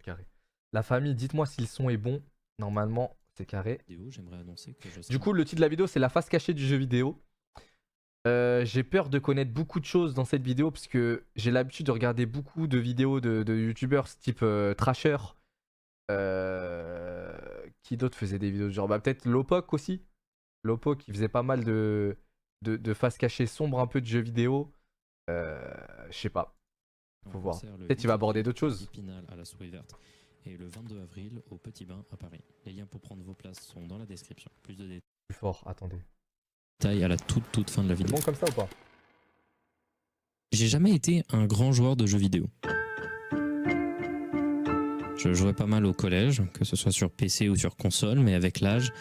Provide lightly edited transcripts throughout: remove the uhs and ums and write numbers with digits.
carré. La famille, dites-moi si le son est bon. Normalement, c'est carré. J'aimerais annoncer que je Du coup, le titre de la vidéo, c'est la face cachée du jeu vidéo. J'ai peur de connaître beaucoup de choses dans cette vidéo parce que j'ai l'habitude de regarder beaucoup de vidéos de youtubeurs type Trasher. Qui d'autre faisait des vidéos de genre peut-être Lopok aussi. Lopok qui faisait pas mal de faces cachées sombres un peu de jeux vidéo. Je sais pas. Faut voir. Peut-être il va aborder d'autres choses. À la Souris Verte et le 22 avril au Petit Bain à Paris. Les liens pour prendre vos places sont dans la description. Plus de détails. Plus fort, attendez. À la toute fin de la vidéo. C'est bon comme ça ou pas? J'ai jamais été un grand joueur de jeux vidéo. Je jouais pas mal au collège, que ce soit sur PC ou sur console, mais avec l'âge,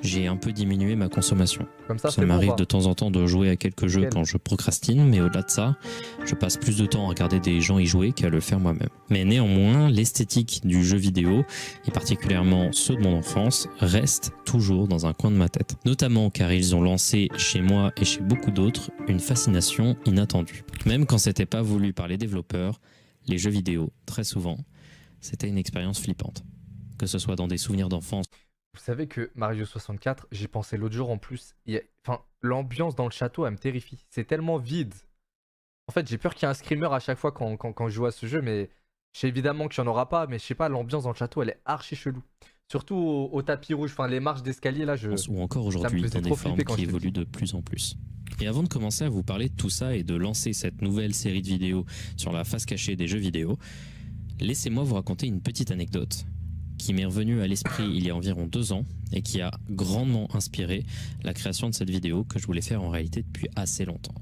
j'ai un peu diminué ma consommation. Comme ça m'arrive bon, de temps en temps de jouer à quelques jeux quand je procrastine, mais au-delà de ça, je passe plus de temps à regarder des gens y jouer qu'à le faire moi-même. Mais néanmoins, l'esthétique du jeu vidéo, et particulièrement ceux de mon enfance, reste toujours dans un coin de ma tête. Notamment car ils ont lancé chez moi et chez beaucoup d'autres une fascination inattendue. Même quand c'était pas voulu par les développeurs, les jeux vidéo, très souvent, c'était une expérience flippante. Que ce soit dans des souvenirs d'enfance. Vous savez que Mario 64, j'y pensais l'autre jour en plus. Enfin, l'ambiance dans le château, elle me terrifie. C'est tellement vide. En fait, j'ai peur qu'il y ait un screamer à chaque fois quand je joue à ce jeu, mais je sais évidemment qu'il n'y en aura pas. Mais je sais pas, l'ambiance dans le château, elle est archi chelou. Surtout au tapis rouge, enfin les marches d'escalier là, ou encore aujourd'hui dans des formes qui évoluent de plus en plus. Et avant de commencer à vous parler de tout ça et de lancer cette nouvelle série de vidéos sur la face cachée des jeux vidéo, laissez-moi vous raconter une petite anecdote qui m'est revenue à l'esprit il y a environ 2 ans et qui a grandement inspiré la création de cette vidéo que je voulais faire en réalité depuis assez longtemps.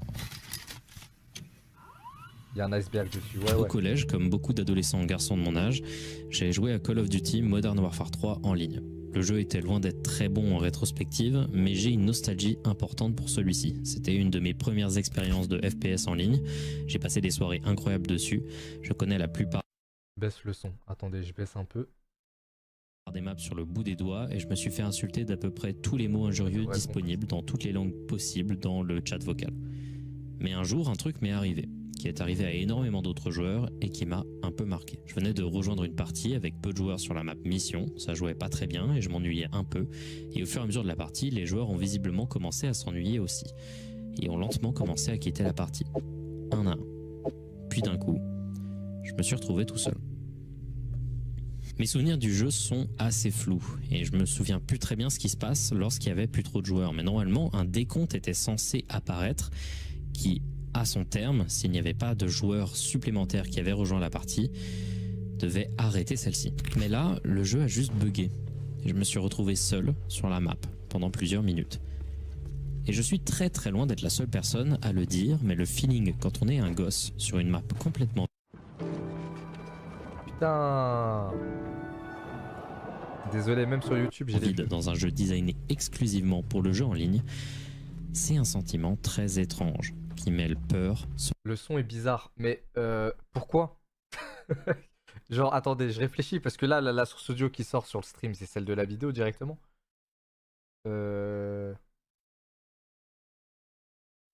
Il y a un iceberg dessus, Au collège, comme beaucoup d'adolescents garçons de mon âge, j'ai joué à Call of Duty Modern Warfare 3 en ligne. Le jeu était loin d'être très bon en rétrospective, mais j'ai une nostalgie importante pour celui-ci. C'était une de mes premières expériences de FPS en ligne. J'ai passé des soirées incroyables dessus. Je connais la plupart baisse le son. Attendez, je baisse un peu. Des maps sur le bout des doigts et je me suis fait insulter d'à peu près tous les mots injurieux disponibles dans toutes les langues possibles dans le chat vocal. Mais un jour, un truc m'est arrivé, qui est arrivé à énormément d'autres joueurs et qui m'a un peu marqué. Je venais de rejoindre une partie avec peu de joueurs sur la map mission, ça jouait pas très bien et je m'ennuyais un peu. Et au fur et à mesure de la partie, les joueurs ont visiblement commencé à s'ennuyer aussi. Et ont lentement commencé à quitter la partie, un à un. Puis d'un coup, je me suis retrouvé tout seul. Mes souvenirs du jeu sont assez flous et je me souviens plus très bien ce qui se passe lorsqu'il y avait plus trop de joueurs. Mais normalement, un décompte était censé apparaître qui, à son terme, s'il n'y avait pas de joueurs supplémentaires qui avaient rejoint la partie, devait arrêter celle-ci. Mais là, le jeu a juste bugué et je me suis retrouvé seul sur la map pendant plusieurs minutes. Et je suis très très loin d'être la seule personne à le dire, mais le feeling quand on est un gosse sur une map complètement Putain. Désolé, même sur YouTube, j'ai vide dans un jeu designé exclusivement pour le jeu en ligne, c'est un sentiment très étrange qui mêle peur. Le son est bizarre, mais pourquoi? Genre, attendez, je réfléchis parce que là, la source audio qui sort sur le stream, c'est celle de la vidéo directement.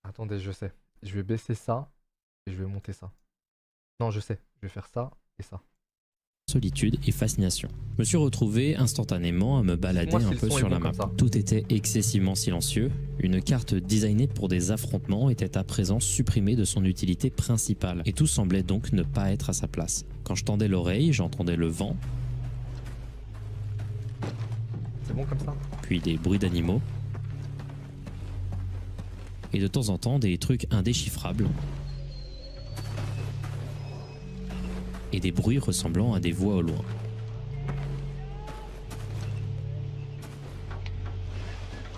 Attendez, je sais. Je vais baisser ça et je vais monter ça. Non, je sais. Je vais faire ça et ça. Solitude et fascination. Je me suis retrouvé instantanément à me balader un peu sur la map. Tout était excessivement silencieux. Une carte designée pour des affrontements était à présent supprimée de son utilité principale et tout semblait donc ne pas être à sa place. Quand je tendais l'oreille, j'entendais le vent. C'est bon comme ça? Puis des bruits d'animaux. Et de temps en temps des trucs indéchiffrables. Et des bruits ressemblant à des voix au loin.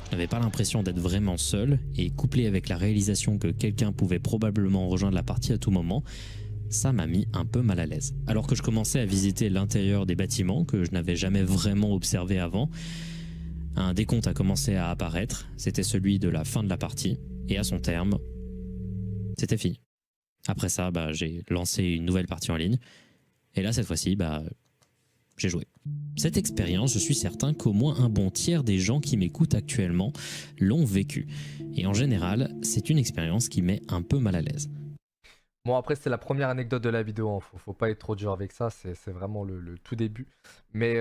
Je n'avais pas l'impression d'être vraiment seul, et couplé avec la réalisation que quelqu'un pouvait probablement rejoindre la partie à tout moment, ça m'a mis un peu mal à l'aise. Alors que je commençais à visiter l'intérieur des bâtiments que je n'avais jamais vraiment observé avant, un décompte a commencé à apparaître, c'était celui de la fin de la partie, et à son terme, c'était fini. Après ça, j'ai lancé une nouvelle partie en ligne, et là, cette fois-ci, j'ai joué. Cette expérience, je suis certain qu'au moins un bon tiers des gens qui m'écoutent actuellement l'ont vécu. Et en général, c'est une expérience qui met un peu mal à l'aise. Bon, après, c'est la première anecdote de la vidéo, hein. Faut pas être trop dur avec ça, c'est vraiment le tout début. Mais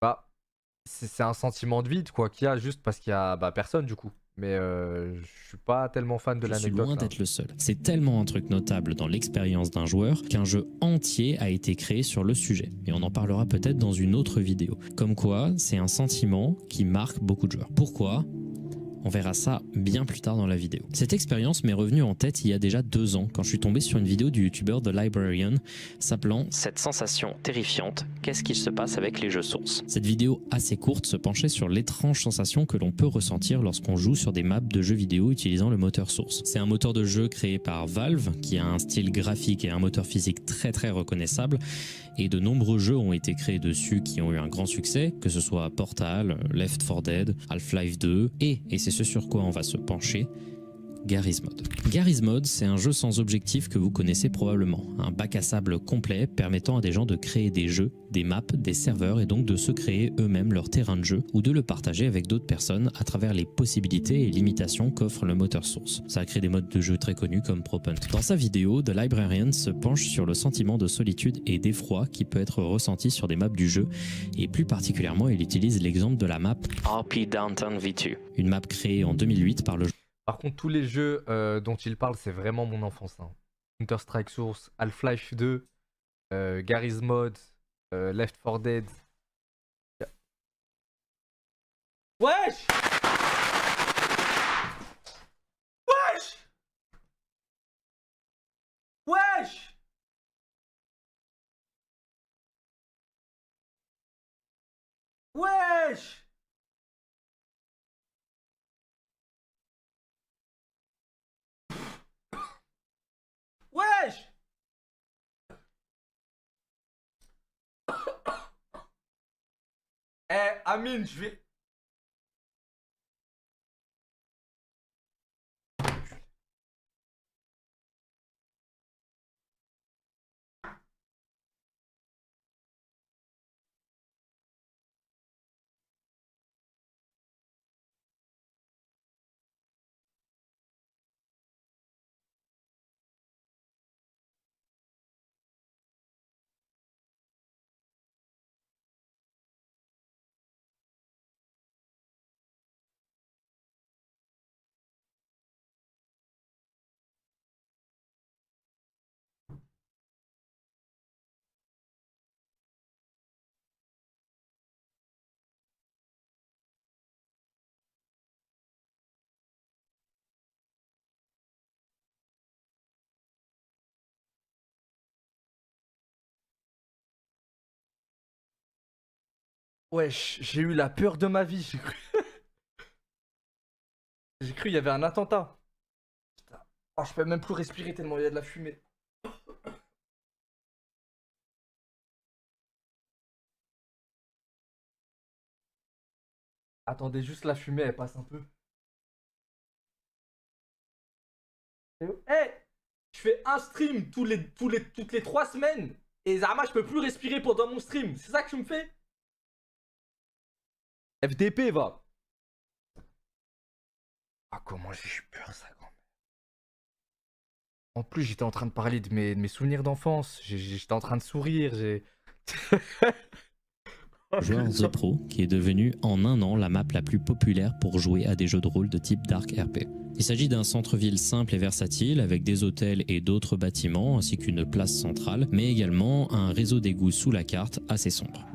bah, c'est un sentiment de vide, quoi, qu'il y a juste parce qu'il y a bah, personne, du coup. Mais je suis pas tellement fan de Je suis l'anecdote loin là. d'être le seul. C'est tellement un truc notable dans l'expérience d'un joueur qu'un jeu entier a été créé sur le sujet. Et on en parlera peut-être dans une autre vidéo. Comme quoi, c'est un sentiment qui marque beaucoup de joueurs. Pourquoi ? On verra ça bien plus tard dans la vidéo. Cette expérience m'est revenue en tête il y a déjà 2 ans quand je suis tombé sur une vidéo du youtubeur The Librarian s'appelant « Cette sensation terrifiante, qu'est-ce qui se passe avec les jeux sources ?» Cette vidéo assez courte se penchait sur l'étrange sensation que l'on peut ressentir lorsqu'on joue sur des maps de jeux vidéo utilisant le moteur source. C'est un moteur de jeu créé par Valve qui a un style graphique et un moteur physique très reconnaissable, et de nombreux jeux ont été créés dessus qui ont eu un grand succès, que ce soit Portal, Left 4 Dead, Half-Life 2 et c'est ce sur quoi on va se pencher, Garry's Mod. Garry's Mod, c'est un jeu sans objectif que vous connaissez probablement. Un bac à sable complet permettant à des gens de créer des jeux, des maps, des serveurs et donc de se créer eux-mêmes leur terrain de jeu ou de le partager avec d'autres personnes à travers les possibilités et limitations qu'offre le moteur source. Ça a créé des modes de jeu très connus comme Propant. Dans sa vidéo, The Librarian se penche sur le sentiment de solitude et d'effroi qui peut être ressenti sur des maps du jeu et plus particulièrement il utilise l'exemple de la map RP Downtown V2, une map créée en 2008 par le Par contre, tous les jeux dont il parle, c'est vraiment mon enfance, hein. Counter-Strike Source, Half-Life 2, Garry's Mod, Left 4 Dead. Wesh! Wesh! Wesh! Wesh! Wesh! Eh, Amine, je vais... Wesh, j'ai eu la peur de ma vie, j'ai cru. J'ai cru il y avait un attentat. Putain. Oh, je peux même plus respirer tellement il y a de la fumée. Attendez, juste la fumée, elle passe un peu. Eh, je fais un stream toutes les 3 semaines. Et Zama, je peux plus respirer pendant mon stream. C'est ça que tu me fais? FDP, va. Ah, comment j'ai eu peur, ça, grand. En plus, j'étais en train de parler de mes souvenirs d'enfance. J'étais en train de sourire. joueur The Pro, qui est devenu en un an la map la plus populaire pour jouer à des jeux de rôle de type Dark RP. Il s'agit d'un centre-ville simple et versatile avec des hôtels et d'autres bâtiments ainsi qu'une place centrale, mais également un réseau d'égouts sous la carte assez sombre.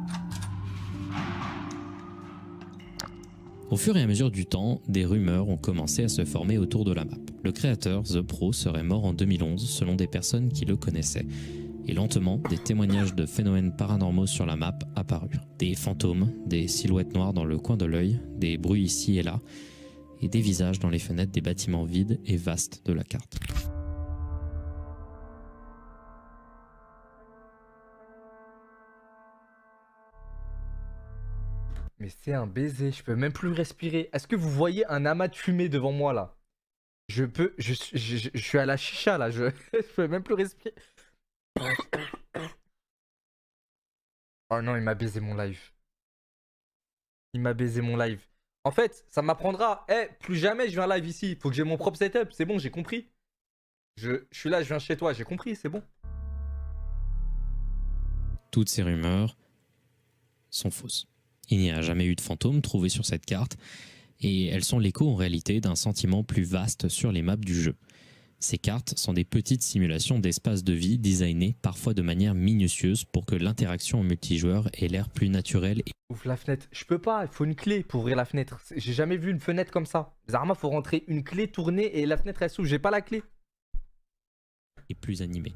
Au fur et à mesure du temps, des rumeurs ont commencé à se former autour de la map. Le créateur, The Pro, serait mort en 2011 selon des personnes qui le connaissaient. Et lentement, des témoignages de phénomènes paranormaux sur la map apparurent. Des fantômes, des silhouettes noires dans le coin de l'œil, des bruits ici et là, et des visages dans les fenêtres des bâtiments vides et vastes de la carte. Mais c'est un baiser, je peux même plus respirer. Est-ce que vous voyez un amas de fumée devant moi là? Je suis à la chicha là, je peux même plus respirer. Oh non, il m'a baisé mon live. Il m'a baisé mon live. En fait, ça m'apprendra. Eh, plus jamais je viens live ici. Faut que j'ai mon propre setup. C'est bon, j'ai compris. Je suis là, je viens chez toi, j'ai compris, c'est bon. Toutes ces rumeurs sont fausses. Il n'y a jamais eu de fantômes trouvés sur cette carte, et elles sont l'écho en réalité d'un sentiment plus vaste sur les maps du jeu. Ces cartes sont des petites simulations d'espaces de vie designées parfois de manière minutieuse pour que l'interaction en multijoueur ait l'air plus naturelle. Ouvre la fenêtre. Je peux pas, il faut une clé pour ouvrir la fenêtre. J'ai jamais vu une fenêtre comme ça. Zarma, faut rentrer une clé, tourner et la fenêtre elle s'ouvre. J'ai pas la clé. Et plus animée.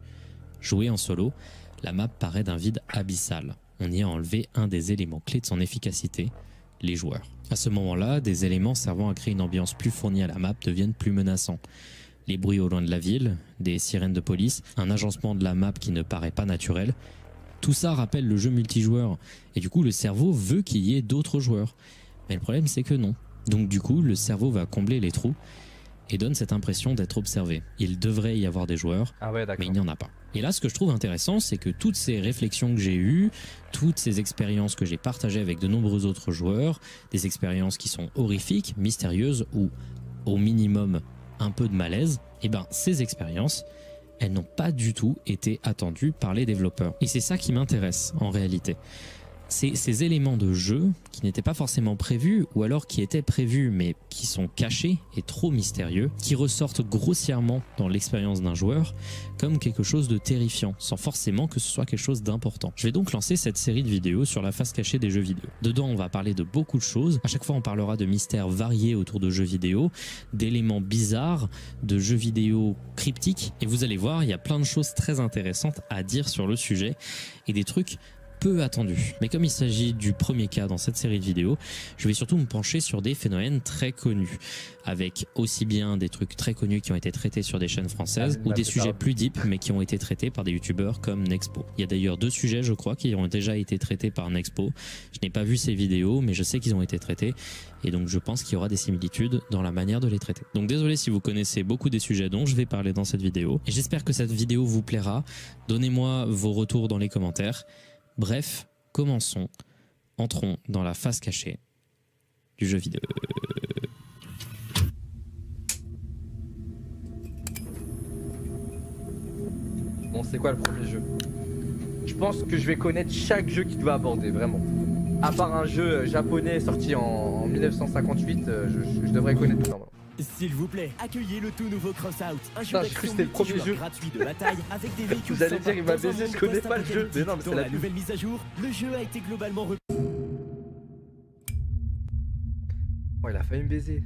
Jouer en solo, la map paraît d'un vide abyssal. On y a enlevé un des éléments clés de son efficacité, les joueurs. À ce moment-là, des éléments servant à créer une ambiance plus fournie à la map deviennent plus menaçants. Les bruits au loin de la ville, des sirènes de police, un agencement de la map qui ne paraît pas naturel. Tout ça rappelle le jeu multijoueur. Et du coup, le cerveau veut qu'il y ait d'autres joueurs. Mais le problème, c'est que non. Donc du coup, le cerveau va combler les trous et donne cette impression d'être observé. Il devrait y avoir des joueurs, mais il n'y en a pas. Et là, ce que je trouve intéressant, c'est que toutes ces réflexions que j'ai eues, toutes ces expériences que j'ai partagées avec de nombreux autres joueurs, des expériences qui sont horrifiques, mystérieuses ou au minimum un peu de malaise, et ben ces expériences, elles n'ont pas du tout été attendues par les développeurs. Et c'est ça qui m'intéresse en réalité. C'est ces éléments de jeu qui n'étaient pas forcément prévus ou alors qui étaient prévus mais qui sont cachés et trop mystérieux, qui ressortent grossièrement dans l'expérience d'un joueur comme quelque chose de terrifiant sans forcément que ce soit quelque chose d'important. Je vais donc lancer cette série de vidéos sur la face cachée des jeux vidéo. Dedans, on va parler de beaucoup de choses. À chaque fois, on parlera de mystères variés autour de jeux vidéo, d'éléments bizarres, de jeux vidéo cryptiques. Et vous allez voir, il y a plein de choses très intéressantes à dire sur le sujet et des trucs peu attendu. Mais comme il s'agit du premier cas dans cette série de vidéos, je vais surtout me pencher sur des phénomènes très connus, avec aussi bien des trucs très connus qui ont été traités sur des chaînes françaises ou des sujets plus deep mais qui ont été traités par des youtubeurs comme Nexpo. Il y a d'ailleurs 2 sujets, je crois, qui ont déjà été traités par Nexpo. Je n'ai pas vu ces vidéos, mais je sais qu'ils ont été traités et donc je pense qu'il y aura des similitudes dans la manière de les traiter. Donc désolé si vous connaissez beaucoup des sujets dont je vais parler dans cette vidéo et j'espère que cette vidéo vous plaira. Donnez-moi vos retours dans les commentaires. Bref, commençons, entrons dans la face cachée du jeu vidéo. Bon, c'est quoi le premier jeu? Je pense que je vais connaître chaque jeu qu'il doit aborder, vraiment. À part un jeu japonais sorti en 1958, je devrais connaître tout normalement. S'il vous plaît, accueillez le tout nouveau Crossout, un jeu d'action multijoueur gratuit de bataille avec des véhicules. Vous allez dire il m'a baisé, je connais pas le jeu. Mais non, mais c'est la nouvelle mise à jour. Le jeu a été globalement Oh, il a failli me baiser.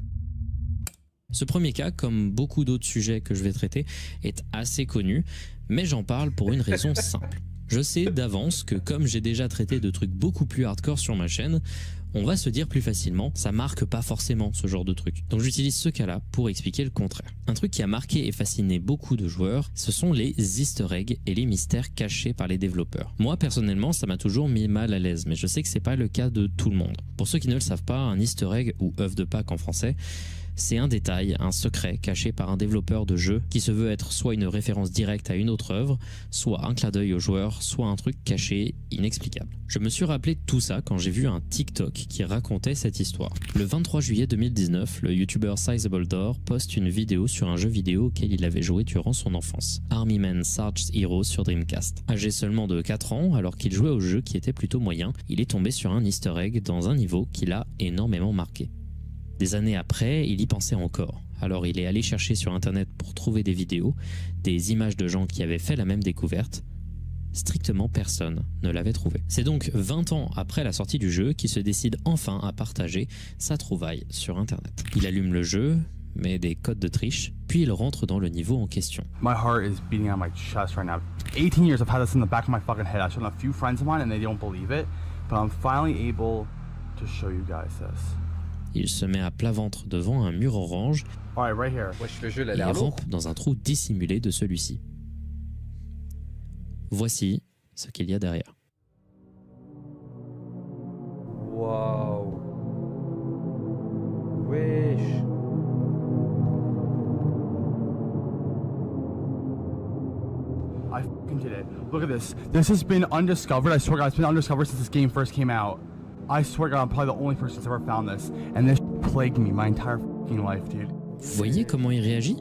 Ce premier cas, comme beaucoup d'autres sujets que je vais traiter, est assez connu, mais j'en parle pour une raison simple. Je sais d'avance que comme j'ai déjà traité de trucs beaucoup plus hardcore sur ma chaîne, on va se dire plus facilement, ça marque pas forcément ce genre de truc. Donc j'utilise ce cas-là pour expliquer le contraire. Un truc qui a marqué et fasciné beaucoup de joueurs, ce sont les easter eggs et les mystères cachés par les développeurs. Moi personnellement, ça m'a toujours mis mal à l'aise, mais je sais que c'est pas le cas de tout le monde. Pour ceux qui ne le savent pas, un easter egg ou œuf de Pâques en français, c'est un détail, un secret caché par un développeur de jeu qui se veut être soit une référence directe à une autre œuvre, soit un clin d'œil au joueur, soit un truc caché, inexplicable. Je me suis rappelé de tout ça quand j'ai vu un TikTok qui racontait cette histoire. Le 23 juillet 2019, le youtubeur Sizable Door poste une vidéo sur un jeu vidéo auquel il avait joué durant son enfance, Army Men Sarge's Heroes sur Dreamcast. Âgé seulement de 4 ans, alors qu'il jouait au jeu qui était plutôt moyen, il est tombé sur un easter egg dans un niveau qui l'a énormément marqué. Des années après, il y pensait encore. Alors il est allé chercher sur internet pour trouver des vidéos, des images de gens qui avaient fait la même découverte. Strictement personne ne l'avait trouvé. C'est donc 20 ans après la sortie du jeu qu'il se décide enfin à partager sa trouvaille sur internet. Il allume le jeu, met des codes de triche, puis il rentre dans le niveau en question. My heart is beating on my chest right now. 18 years I've had this in the back of my fucking head. I've shown a few friends of mine and they don't believe it, but I'm finally able to show you guys this. Il se met à plat ventre devant un mur orange Right here. Wesh, le jeu, il a et l'air lourd. rampe dans un trou dissimulé de celui-ci. Voici ce qu'il y a derrière. Waouh. Wesh. I fucking did it. Look at this. This has been undiscovered. I swear God, it's been undiscovered since this game first came out. I swear God, I'm probably the only person that's ever found this. And this plagued me my entire fucking life, dude. Vous voyez comment il réagit?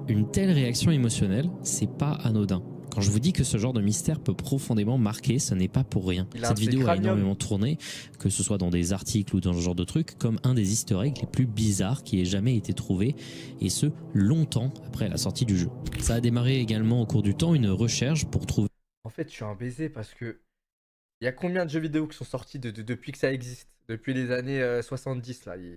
Une telle réaction émotionnelle, c'est pas anodin. Quand je vous dis que ce genre de mystère peut profondément marquer, ce n'est pas pour rien. Cette vidéo a énormément tourné, que ce soit dans des articles ou dans ce genre de trucs, comme un des easter eggs les plus bizarres qui ait jamais été trouvé, et ce, longtemps après la sortie du jeu. Ça a démarré également au cours du temps une recherche pour trouver... En fait, je suis un baiser parce que il y a combien de jeux vidéo qui sont sortis depuis que ça existe? Depuis les années 70 là. Il y a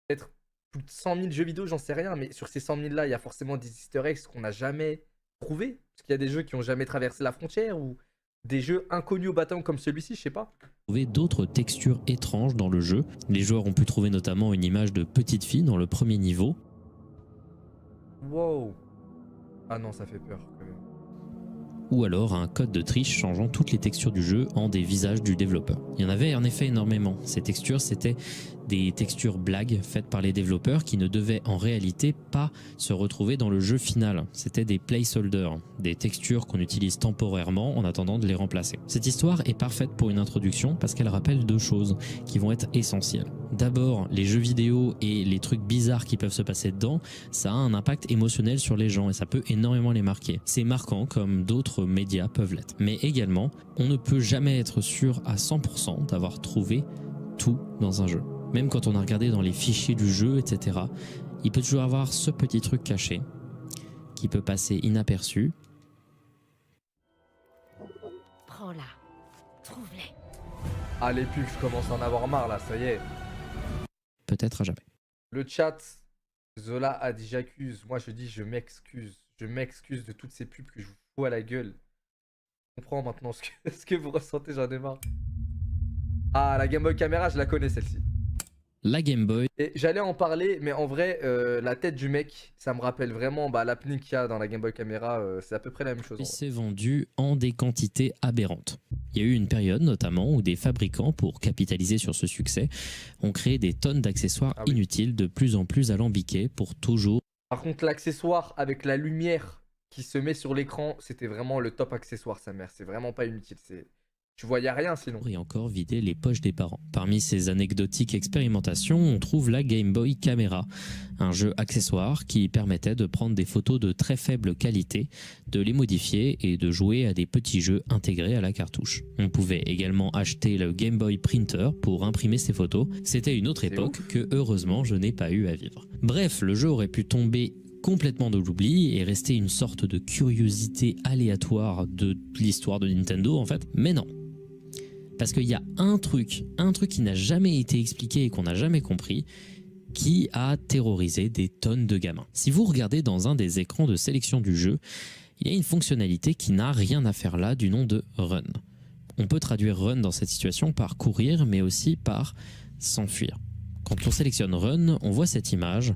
peut-être plus de 100 000 jeux vidéo, j'en sais rien, mais sur ces 100 000 là, il y a forcément des easter eggs qu'on n'a jamais trouvé. Parce qu'il y a des jeux qui n'ont jamais traversé la frontière ou des jeux inconnus au bâton comme celui-ci, je sais pas. Trouver d'autres textures étranges dans le jeu. Les joueurs ont pu trouver notamment une image de petite fille dans le premier niveau. Wow. Ah non, ça fait peur quand même. Ou alors un code de triche changeant toutes les textures du jeu en des visages du développeur. Il y en avait en effet énormément. Ces textures, c'était des textures blagues faites par les développeurs qui ne devaient en réalité pas se retrouver dans le jeu final. C'était des placeholders, des textures qu'on utilise temporairement en attendant de les remplacer. Cette histoire est parfaite pour une introduction parce qu'elle rappelle deux choses qui vont être essentielles. D'abord, les jeux vidéo et les trucs bizarres qui peuvent se passer dedans, ça a un impact émotionnel sur les gens et ça peut énormément les marquer. C'est marquant comme d'autres médias peuvent l'être. Mais également, on ne peut jamais être sûr à 100% d'avoir trouvé tout dans un jeu. Même quand on a regardé dans les fichiers du jeu, etc., il peut toujours avoir ce petit truc caché qui peut passer inaperçu. Prends-la. Trouve-les. Ah les pubs, je commence à en avoir marre là, ça y est. Peut-être à jamais. Le chat, Zola a dit j'accuse. Moi je dis je m'excuse. Je m'excuse de toutes ces pubs que je vous fous à la gueule. Je comprends maintenant ce que vous ressentez, j'en ai marre. Ah, la Game Boy Camera, je la connais celle-ci. La Game Boy. Et j'allais en parler, mais en vrai, la tête du mec, ça me rappelle vraiment l'apnée qu'il y a dans la Game Boy Camera. C'est à peu près la même chose. Il s'est vendu en des quantités aberrantes. Il y a eu une période notamment où des fabricants, pour capitaliser sur ce succès, ont créé des tonnes d'accessoires inutiles de plus en plus alambiqués pour toujours... Par contre, l'accessoire avec la lumière qui se met sur l'écran, c'était vraiment le top accessoire, sa mère. C'est vraiment pas inutile. Tu voyais rien sinon. Et encore vider les poches des parents. Parmi ces anecdotiques expérimentations, on trouve la Game Boy Camera, un jeu accessoire qui permettait de prendre des photos de très faible qualité, de les modifier et de jouer à des petits jeux intégrés à la cartouche. On pouvait également acheter le Game Boy Printer pour imprimer ces photos. C'était une autre époque que heureusement je n'ai pas eu à vivre. Bref, le jeu aurait pu tomber complètement de l'oubli et rester une sorte de curiosité aléatoire de l'histoire de Nintendo en fait, mais non. Parce qu'il y a un truc qui n'a jamais été expliqué et qu'on n'a jamais compris, qui a terrorisé des tonnes de gamins. Si vous regardez dans un des écrans de sélection du jeu, il y a une fonctionnalité qui n'a rien à faire là du nom de Run. On peut traduire Run dans cette situation par courir, mais aussi par s'enfuir. Quand on sélectionne Run, on voit cette image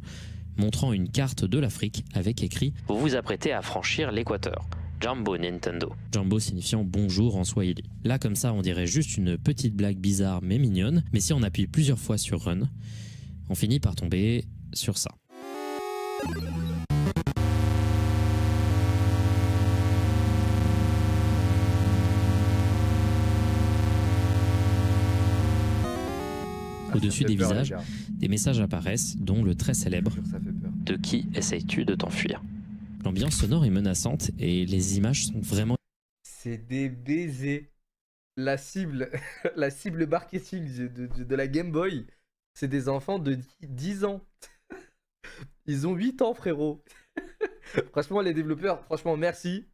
montrant une carte de l'Afrique avec écrit « Vous vous apprêtez à franchir l'équateur ». Jambo Nintendo. Jambo signifiant bonjour en swahili. Là comme ça on dirait juste une petite blague bizarre mais mignonne, mais si on appuie plusieurs fois sur Run, on finit par tomber sur ça. Au-dessus des visages, des messages apparaissent, dont le très célèbre « De qui essayes-tu de t'enfuir ?» L'ambiance sonore est menaçante et les images sont vraiment... C'est des baisers. La cible marketing de la Game Boy, c'est des enfants de 10 ans. Ils ont 8 ans, frérot. Franchement, les développeurs, franchement, merci.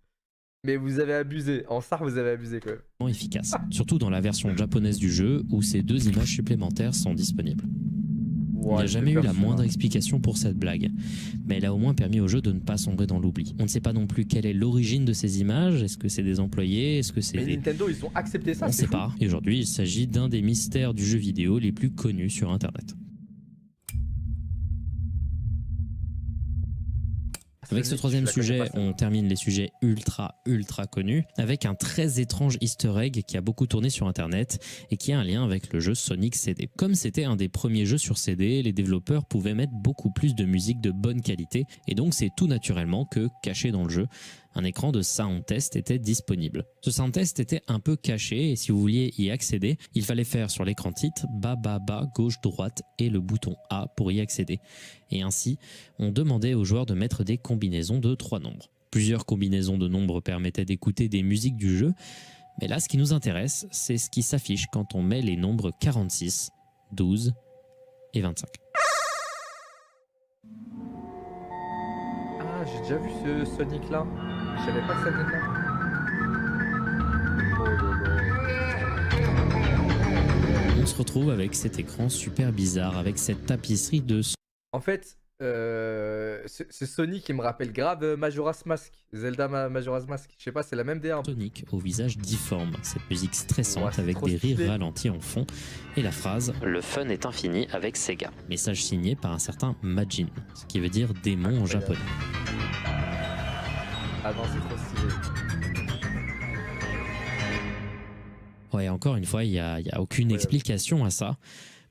Mais vous avez abusé. En ça, vous avez abusé quand même. Efficace. Surtout dans la version japonaise du jeu où ces deux images supplémentaires sont disponibles. Il n'y a jamais eu la moindre explication pour cette blague, mais elle a au moins permis au jeu de ne pas sombrer dans l'oubli. On ne sait pas non plus quelle est l'origine de ces images, est-ce que c'est des employés, est-ce que c'est des... Nintendo, ils ont accepté ça. On ne sait pas, et aujourd'hui il s'agit d'un des mystères du jeu vidéo les plus connus sur internet. Avec ce troisième sujet, on termine les sujets ultra connus avec un très étrange easter egg qui a beaucoup tourné sur internet et qui a un lien avec le jeu Sonic CD. Comme c'était un des premiers jeux sur CD, les développeurs pouvaient mettre beaucoup plus de musique de bonne qualité et donc c'est tout naturellement que, caché dans le jeu, un écran de sound test était disponible. Ce sound test était un peu caché et si vous vouliez y accéder, il fallait faire sur l'écran titre bas bas bas gauche droite et le bouton A pour y accéder. Et ainsi, on demandait aux joueurs de mettre des combinaisons de 3 nombres. Plusieurs combinaisons de nombres permettaient d'écouter des musiques du jeu, mais là ce qui nous intéresse, c'est ce qui s'affiche quand on met les nombres 46, 12 et 25. Ah, j'ai déjà vu ce Sonic là. Je savais pas que ça venait de là. Oh là là. On se retrouve avec cet écran super bizarre, avec cette tapisserie de En fait, ce Sonic il me rappelle grave Majora's Mask. Zelda Majora's Mask. Je sais pas, c'est la même DA. Sonic au visage difforme, cette musique stressante Ouais, c'est avec trop des rires stylé. ralentis en fond et la phrase « Le fun est infini avec Sega ». Message signé par un certain Majin, ce qui veut dire démon en japonais. Ah non, c'est trop stylé. Ouais, encore une fois, il y a aucune explication à ça,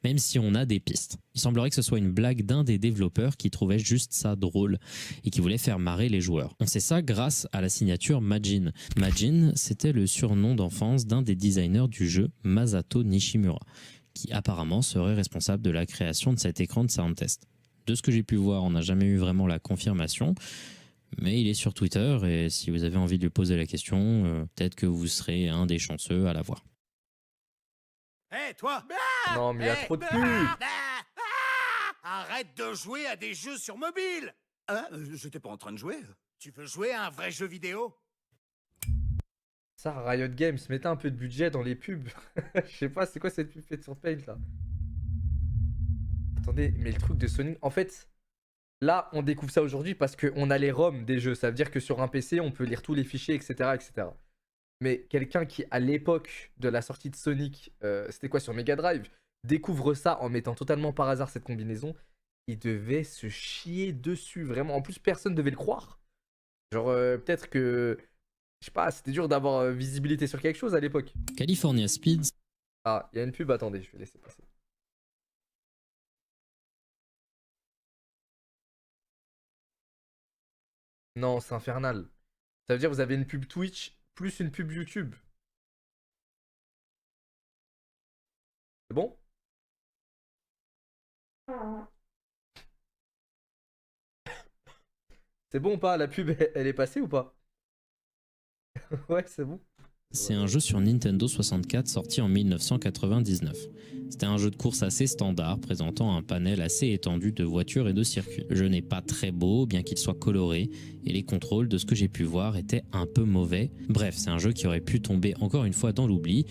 même si on a des pistes. Il semblerait que ce soit une blague d'un des développeurs qui trouvait juste ça drôle et qui voulait faire marrer les joueurs. On sait ça grâce à la signature Majin. Majin, c'était le surnom d'enfance d'un des designers du jeu, Masato Nishimura, qui apparemment serait responsable de la création de cet écran de sound test. De ce que j'ai pu voir, on n'a jamais eu vraiment la confirmation, mais il est sur Twitter et si vous avez envie de lui poser la question, peut-être que vous serez un des chanceux à la voir. Hé, toi! Non, mais il y a trop de pubs. Arrête de jouer à des jeux sur mobile! Hein? J'étais pas en train de jouer. Tu veux jouer à un vrai jeu vidéo? Ça, Riot Games, mettez un peu de budget dans les pubs. Je sais pas, c'est quoi cette pub faite sur Paint là? Attendez, mais le truc de Sonic, en fait, là, on découvre ça aujourd'hui parce qu'on a les ROM des jeux. Ça veut dire que sur un PC, on peut lire tous les fichiers, etc. etc. Mais quelqu'un qui, à l'époque de la sortie de Sonic, c'était quoi, sur Mega Drive, découvre ça en mettant totalement par hasard cette combinaison, il devait se chier dessus, vraiment. En plus, personne devait le croire. Genre, peut-être que, je sais pas, c'était dur d'avoir visibilité sur quelque chose à l'époque. California Speeds. Ah, il y a une pub, attendez, je vais laisser passer. Non, c'est infernal. Ça veut dire que vous avez une pub Twitch plus une pub YouTube. C'est bon? C'est bon ou pas? La pub, elle est passée ou pas? Ouais, c'est bon. C'est un jeu sur Nintendo 64 sorti en 1999. C'était un jeu de course assez standard, présentant un panel assez étendu de voitures et de circuits. Le jeu n'est pas très beau, bien qu'il soit coloré, et les contrôles, de ce que j'ai pu voir, étaient un peu mauvais. Bref, c'est un jeu qui aurait pu tomber encore une fois dans l'oubli,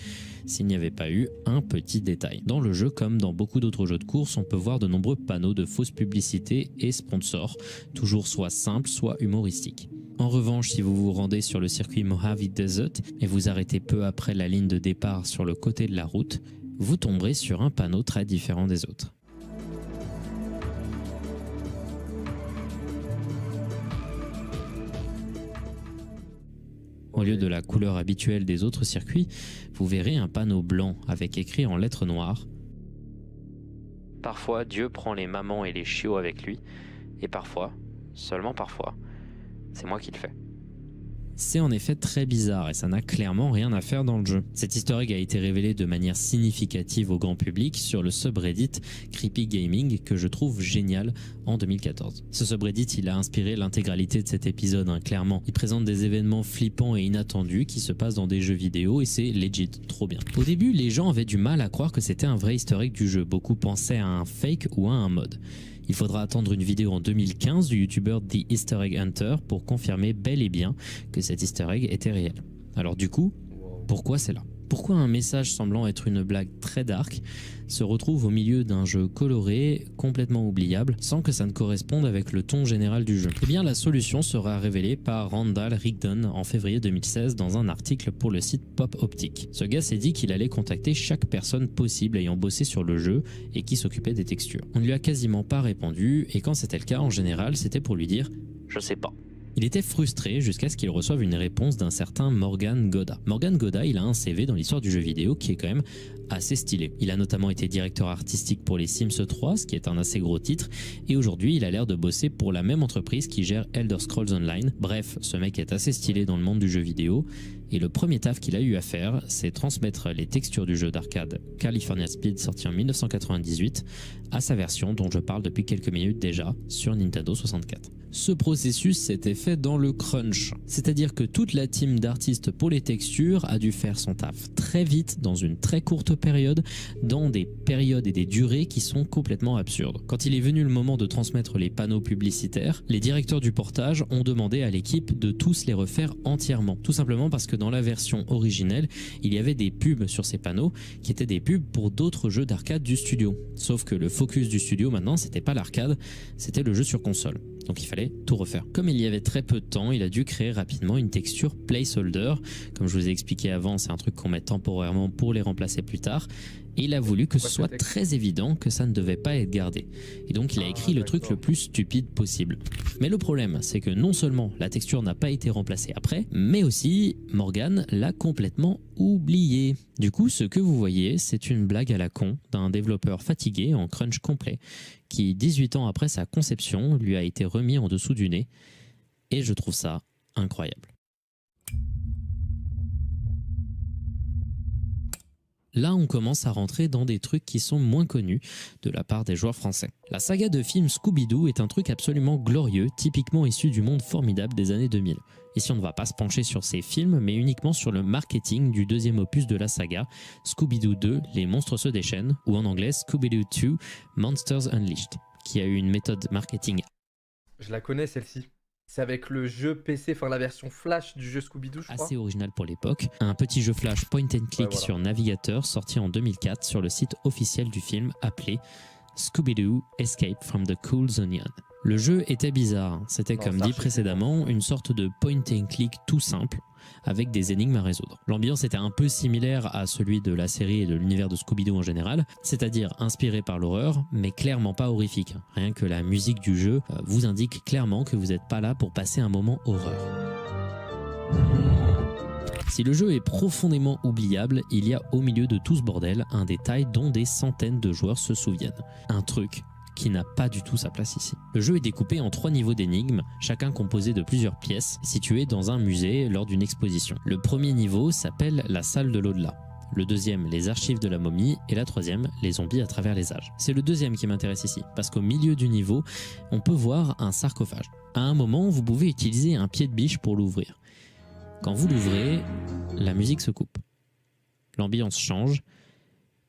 s'il n'y avait pas eu un petit détail. Dans le jeu, comme dans beaucoup d'autres jeux de course, on peut voir de nombreux panneaux de fausses publicités et sponsors, toujours soit simples, soit humoristiques. En revanche, si vous vous rendez sur le circuit Mojave Desert et vous arrêtez peu après la ligne de départ sur le côté de la route, vous tomberez sur un panneau très différent des autres. Au lieu de la couleur habituelle des autres circuits, vous verrez un panneau blanc avec écrit en lettres noires « Parfois, Dieu prend les mamans et les chiots avec lui, et parfois, seulement parfois, c'est moi qui le fais. » C'est en effet très bizarre et ça n'a clairement rien à faire dans le jeu. Cet easter egg a été révélé de manière significative au grand public sur le subreddit Creepy Gaming que je trouve génial en 2014. Ce subreddit, il a inspiré l'intégralité de cet épisode, clairement. Il présente des événements flippants et inattendus qui se passent dans des jeux vidéo et c'est legit, trop bien. Au début, les gens avaient du mal à croire que c'était un vrai easter egg du jeu. Beaucoup pensaient à un fake ou à un mod. Il faudra attendre une vidéo en 2015 du youtubeur The Easter Egg Hunter pour confirmer bel et bien que cet easter egg était réel. Alors du coup, pourquoi c'est là? Pourquoi un message semblant être une blague très dark se retrouve au milieu d'un jeu coloré, complètement oubliable, sans que ça ne corresponde avec le ton général du jeu? Eh bien la solution sera révélée par Randall Rigdon en février 2016 dans un article pour le site Pop Optic. Ce gars s'est dit qu'il allait contacter chaque personne possible ayant bossé sur le jeu et qui s'occupait des textures. On ne lui a quasiment pas répondu et quand c'était le cas, en général, c'était pour lui dire « je sais pas ». Il était frustré jusqu'à ce qu'il reçoive une réponse d'un certain Morgan Goda. Morgan Goda, il a un CV dans l'histoire du jeu vidéo qui est quand même assez stylé. Il a notamment été directeur artistique pour les Sims 3, ce qui est un assez gros titre, et aujourd'hui il a l'air de bosser pour la même entreprise qui gère Elder Scrolls Online. Bref, ce mec est assez stylé dans le monde du jeu vidéo, et le premier taf qu'il a eu à faire, c'est transmettre les textures du jeu d'arcade California Speed sorti en 1998 à sa version dont je parle depuis quelques minutes déjà sur Nintendo 64. Ce processus s'était fait dans le crunch, c'est-à-dire que toute la team d'artistes pour les textures a dû faire son taf très vite, dans une très courte période, dans des périodes et des durées qui sont complètement absurdes. Quand il est venu le moment de transmettre les panneaux publicitaires, les directeurs du portage ont demandé à l'équipe de tous les refaire entièrement, tout simplement parce que dans la version originelle, il y avait des pubs sur ces panneaux qui étaient des pubs pour d'autres jeux d'arcade du studio. Sauf que le focus du studio maintenant, c'était pas l'arcade, c'était le jeu sur console. Donc il fallait tout refaire. Comme il y avait très peu de temps, il a dû créer rapidement une texture placeholder. Comme je vous ai expliqué avant, c'est un truc qu'on met temporairement pour les remplacer plus tard. Et il a voulu que ce soit très évident que ça ne devait pas être gardé. Et donc il a écrit le truc le plus stupide possible. Mais le problème, c'est que non seulement la texture n'a pas été remplacée après, mais aussi Morgan l'a complètement oublié. Du coup, ce que vous voyez, c'est une blague à la con d'un développeur fatigué en crunch complet qui, 18 ans après sa conception, lui a été remis en dessous du nez. Et je trouve ça incroyable. Là, on commence à rentrer dans des trucs qui sont moins connus de la part des joueurs français. La saga de films Scooby-Doo est un truc absolument glorieux, typiquement issu du monde formidable des années 2000. Ici, on ne va pas se pencher sur ces films, mais uniquement sur le marketing du deuxième opus de la saga, Scooby-Doo 2, Les monstres se déchaînent, ou en anglais Scooby-Doo 2, Monsters Unleashed, qui a eu une méthode marketing. Je la connais celle-ci. C'est avec le jeu PC, enfin la version Flash du jeu Scooby-Doo, je crois. Assez original pour l'époque. Un petit jeu Flash point and click sur navigateur sorti en 2004 sur le site officiel du film appelé Scooby-Doo Escape from the Cool Onion. Le jeu était bizarre. C'était, comme dit précédemment, une sorte de point and click tout simple avec des énigmes à résoudre. L'ambiance était un peu similaire à celui de la série et de l'univers de Scooby-Doo en général, c'est-à-dire inspiré par l'horreur, mais clairement pas horrifique. Rien que la musique du jeu vous indique clairement que vous n'êtes pas là pour passer un moment horreur. Si le jeu est profondément oubliable, il y a au milieu de tout ce bordel un détail dont des centaines de joueurs se souviennent. Un truc qui n'a pas du tout sa place ici. Le jeu est découpé en 3 niveaux d'énigmes, chacun composé de plusieurs pièces, situées dans un musée lors d'une exposition. Le premier niveau s'appelle la salle de l'au-delà. Le deuxième, les archives de la momie, et la troisième, les zombies à travers les âges. C'est le deuxième qui m'intéresse ici, parce qu'au milieu du niveau, on peut voir un sarcophage. À un moment, vous pouvez utiliser un pied de biche pour l'ouvrir. Quand vous l'ouvrez, la musique se coupe. L'ambiance change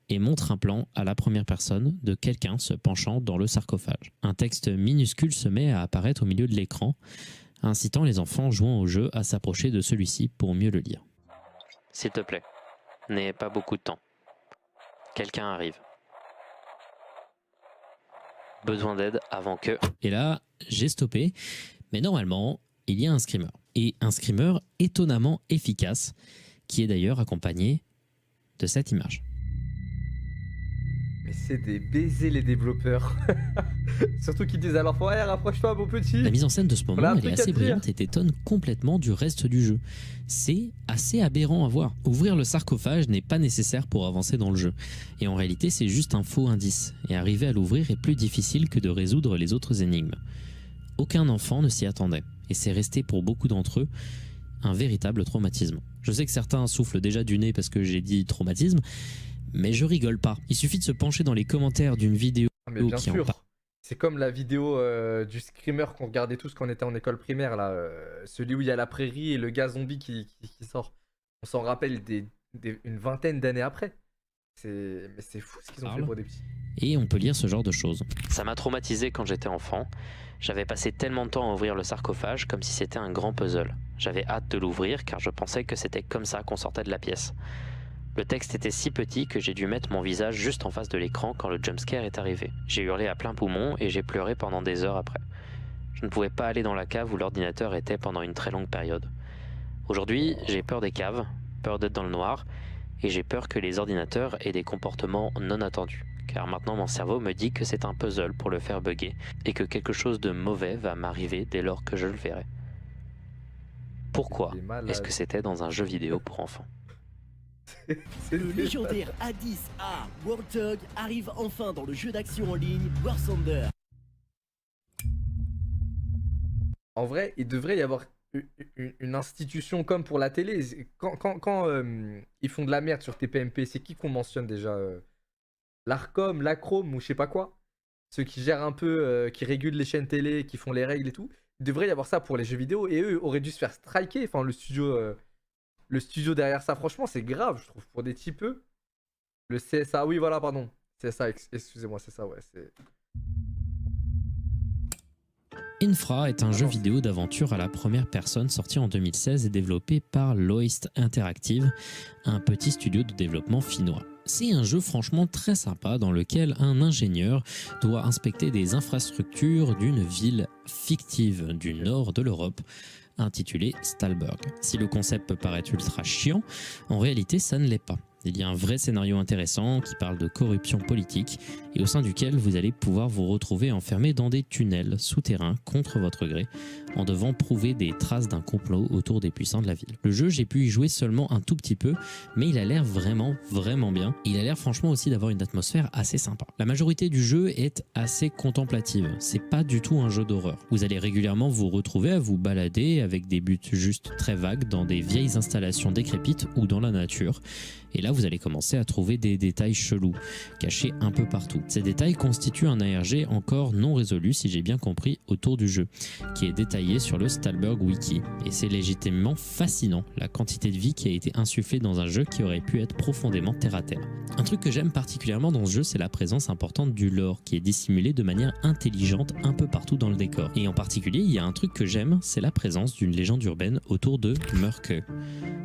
et montre un plan à la première personne de quelqu'un se penchant dans le sarcophage. Un texte minuscule se met à apparaître au milieu de l'écran, incitant les enfants jouant au jeu à s'approcher de celui-ci pour mieux le lire. S'il te plaît, n'aie pas beaucoup de temps. Quelqu'un arrive. Besoin d'aide avant que... Et là, j'ai stoppé, mais normalement, il y a un screamer. Et un screamer étonnamment efficace, qui est d'ailleurs accompagné de cette image. Mais c'est des baisers les développeurs. Surtout qu'ils disent à l'enfant, hey, rapproche-toi mon petit. La mise en scène de ce moment, elle est assez brillante et t'étonne complètement du reste du jeu. C'est assez aberrant à voir. Ouvrir le sarcophage n'est pas nécessaire pour avancer dans le jeu. Et en réalité, c'est juste un faux indice. Et arriver à l'ouvrir est plus difficile que de résoudre les autres énigmes. Aucun enfant ne s'y attendait. Et c'est resté pour beaucoup d'entre eux un véritable traumatisme. Je sais que certains soufflent déjà du nez parce que j'ai dit traumatisme, mais je rigole pas. Il suffit de se pencher dans les commentaires d'une vidéo mais bien sûr. C'est comme la vidéo du screamer qu'on regardait tous quand on était en école primaire, là, celui où il y a la prairie et le gars zombie qui sort. On s'en rappelle une vingtaine d'années après. Mais c'est fou ce qu'ils ont fait pour des petits. Et on peut lire ce genre de choses. Ça m'a traumatisé quand j'étais enfant. J'avais passé tellement de temps à ouvrir le sarcophage comme si c'était un grand puzzle. J'avais hâte de l'ouvrir car je pensais que c'était comme ça qu'on sortait de la pièce. Le texte était si petit que j'ai dû mettre mon visage juste en face de l'écran quand le jumpscare est arrivé. J'ai hurlé à plein poumon et j'ai pleuré pendant des heures après. Je ne pouvais pas aller dans la cave où l'ordinateur était pendant une très longue période. Aujourd'hui, j'ai peur des caves, peur d'être dans le noir, et j'ai peur que les ordinateurs aient des comportements non attendus. Car maintenant mon cerveau me dit que c'est un puzzle pour le faire bugger, et que quelque chose de mauvais va m'arriver dès lors que je le verrai. Pourquoi C'est malade. est-ce que c'était dans un jeu vidéo pour enfants? C'est Le légendaire A10A Warthog arrive enfin dans le jeu d'action en ligne War Thunder. En vrai, il devrait y avoir une institution comme pour la télé. Quand ils font de la merde sur TPMP, c'est qui qu'on mentionne déjà l'Arcom, l'Acrom ou je sais pas quoi. Ceux qui gèrent un peu, qui régulent les chaînes télé, qui font les règles et tout. Il devrait y avoir ça pour les jeux vidéo et eux auraient dû se faire striker. Enfin, le studio derrière ça, franchement, c'est grave, je trouve, pour des types. Le CSA, oui, voilà, pardon. CSA, excusez-moi, c'est ça, ouais. Infra est un jeu vidéo d'aventure à la première personne sorti en 2016 et développé par Loist Interactive, un petit studio de développement finnois. C'est un jeu franchement très sympa dans lequel un ingénieur doit inspecter des infrastructures d'une ville fictive du nord de l'Europe, intitulée Stalberg. Si le concept peut paraître ultra chiant, en réalité ça ne l'est pas. Il y a un vrai scénario intéressant qui parle de corruption politique et au sein duquel vous allez pouvoir vous retrouver enfermé dans des tunnels souterrains contre votre gré en devant prouver des traces d'un complot autour des puissants de la ville. Le jeu, j'ai pu y jouer seulement un tout petit peu, mais il a l'air vraiment bien. Et il a l'air franchement aussi d'avoir une atmosphère assez sympa. La majorité du jeu est assez contemplative. C'est pas du tout un jeu d'horreur. Vous allez régulièrement vous retrouver à vous balader avec des buts juste très vagues dans des vieilles installations décrépites ou dans la nature. Et là, vous allez commencer à trouver des détails chelous, cachés un peu partout. Ces détails constituent un ARG encore non résolu, si j'ai bien compris, autour du jeu, qui est détaillé sur le Stalberg Wiki. Et c'est légitimement fascinant, la quantité de vie qui a été insufflée dans un jeu qui aurait pu être profondément terre-à-terre. Un truc que j'aime particulièrement dans ce jeu, c'est la présence importante du lore, qui est dissimulé de manière intelligente un peu partout dans le décor. Et en particulier, il y a un truc que j'aime, c'est la présence d'une légende urbaine autour de Mörkö,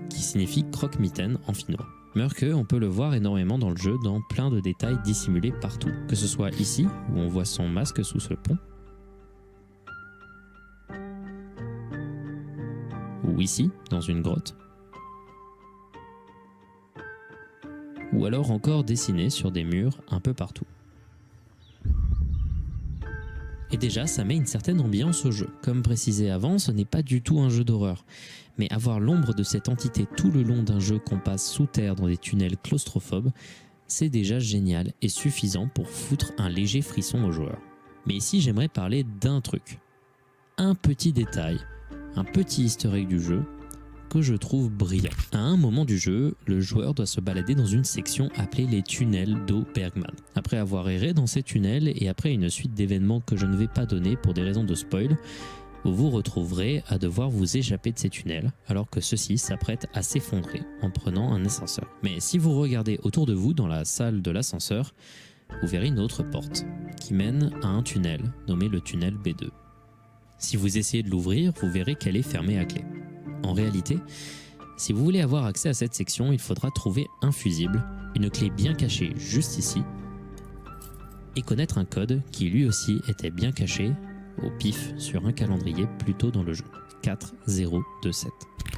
qui signifie croque-mitaine en finnois. Mörkö, on peut le voir énormément dans le jeu, dans plein de détails dissimulés partout. Que ce soit ici, où on voit son masque sous ce pont, ou ici, dans une grotte, ou alors encore dessiné sur des murs un peu partout. Et déjà, ça met une certaine ambiance au jeu. Comme précisé avant, ce n'est pas du tout un jeu d'horreur. Mais avoir l'ombre de cette entité tout le long d'un jeu qu'on passe sous terre dans des tunnels claustrophobes, c'est déjà génial et suffisant pour foutre un léger frisson aux joueurs. Mais ici, j'aimerais parler d'un truc. Un petit détail, un petit easter egg du jeu que je trouve brillant. À un moment du jeu, le joueur doit se balader dans une section appelée les tunnels d'eau Bergman. Après avoir erré dans ces tunnels et après une suite d'événements que je ne vais pas donner pour des raisons de spoil, vous vous retrouverez à devoir vous échapper de ces tunnels alors que ceux-ci s'apprêtent à s'effondrer en prenant un ascenseur. Mais si vous regardez autour de vous dans la salle de l'ascenseur, vous verrez une autre porte qui mène à un tunnel nommé le tunnel B2. Si vous essayez de l'ouvrir, vous verrez qu'elle est fermée à clé. En réalité, si vous voulez avoir accès à cette section, il faudra trouver un fusible, une clé bien cachée juste ici, et connaître un code qui lui aussi était bien caché au pif sur un calendrier plus tôt dans le jeu. 4027.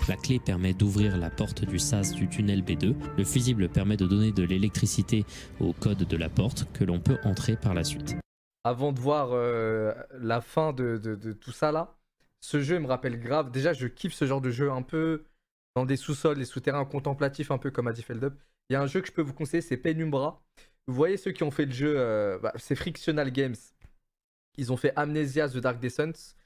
La clé permet d'ouvrir la porte du sas du tunnel B2. Le fusible permet de donner de l'électricité au code de la porte que l'on peut entrer par la suite. Avant de voir la fin de tout ça là, ce jeu me rappelle grave. Déjà, je kiffe ce genre de jeu un peu dans des sous-sols, des souterrains contemplatifs, un peu comme a dit Feldup. Il y a un jeu que je peux vous conseiller, c'est Penumbra. Vous voyez ceux qui ont fait le jeu, c'est Frictional Games. Ils ont fait Amnesia The Dark Descent,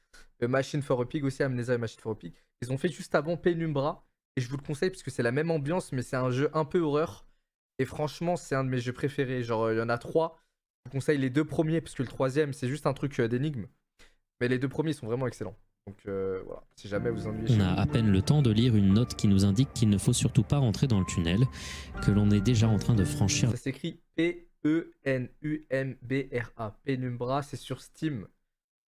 Machine for a Pig aussi, Amnesia et Machine for a Pig. Ils ont fait juste avant Penumbra. Et je vous le conseille parce que c'est la même ambiance, mais c'est un jeu un peu horreur. Et franchement, c'est un de mes jeux préférés. Genre, il y en a 3. Je vous conseille les 2 premiers parce que le 3e, c'est juste un truc d'énigme. Mais les 2 premiers sont vraiment excellents. Donc voilà, si jamais vous ennuyez. On a à peine le temps de lire une note qui nous indique qu'il ne faut surtout pas rentrer dans le tunnel, que l'on est déjà en train de franchir. Ça s'écrit Penumbra. Penumbra, c'est sur Steam.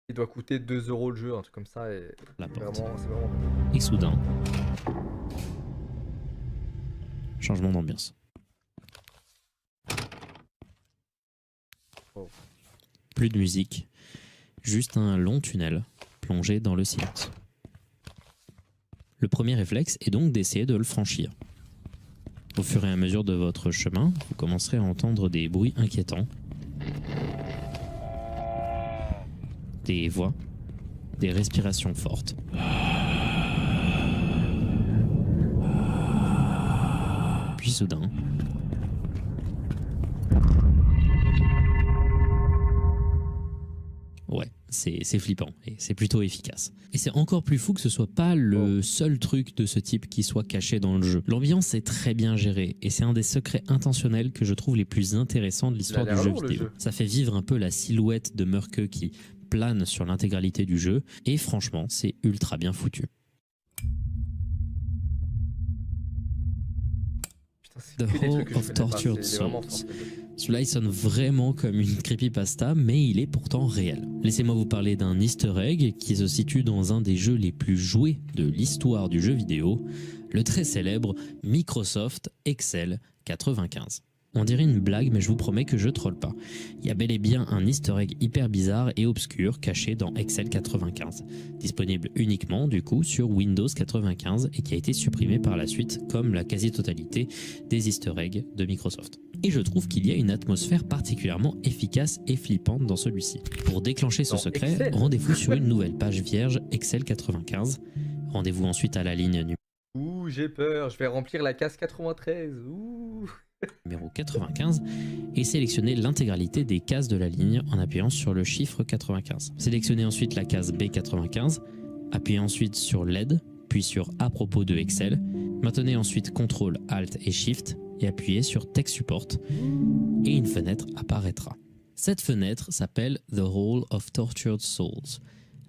Il doit coûter 2 € le jeu, un truc comme ça. Et La porte. c'est vraiment... Et soudain, changement d'ambiance. Oh. Plus de musique, juste un long tunnel plongé dans le silence. Le premier réflexe est donc d'essayer de le franchir. Au fur et à mesure de votre chemin, vous commencerez à entendre des bruits inquiétants, des voix, des respirations fortes. puis soudain... Ouais, c'est flippant et c'est plutôt efficace. Et c'est encore plus fou que ce soit pas le seul truc de ce type qui soit caché dans le jeu. L'ambiance est très bien gérée et c'est un des secrets intentionnels que je trouve les plus intéressants de l'histoire du jeu vidéo. Ça fait vivre un peu la silhouette de Murke qui plane sur l'intégralité du jeu et franchement, c'est ultra bien foutu. The Hall of Tortured Souls. Celui-là, il sonne vraiment comme une creepypasta, mais il est pourtant réel. Laissez-moi vous parler d'un easter egg qui se situe dans un des jeux les plus joués de l'histoire du jeu vidéo, le très célèbre Microsoft Excel 95. On dirait une blague, mais je vous promets que je troll pas. Il y a bel et bien un easter egg hyper bizarre et obscur caché dans Excel 95, disponible uniquement du coup sur Windows 95 et qui a été supprimé par la suite comme la quasi-totalité des easter eggs de Microsoft. Et je trouve qu'il y a une atmosphère particulièrement efficace et flippante dans celui-ci. Pour déclencher ce secret, rendez-vous sur une nouvelle page vierge Excel 95. Rendez-vous ensuite à la ligne Ouh, j'ai peur, je vais remplir la case 93. Ouh. Numéro 95 et sélectionnez l'intégralité des cases de la ligne en appuyant sur le chiffre 95. Sélectionnez ensuite la case B95, appuyez ensuite sur LED, puis sur à propos de Excel. Maintenez ensuite CTRL, ALT et SHIFT et appuyez sur Tech Support et une fenêtre apparaîtra. Cette fenêtre s'appelle The Hall of Tortured Souls,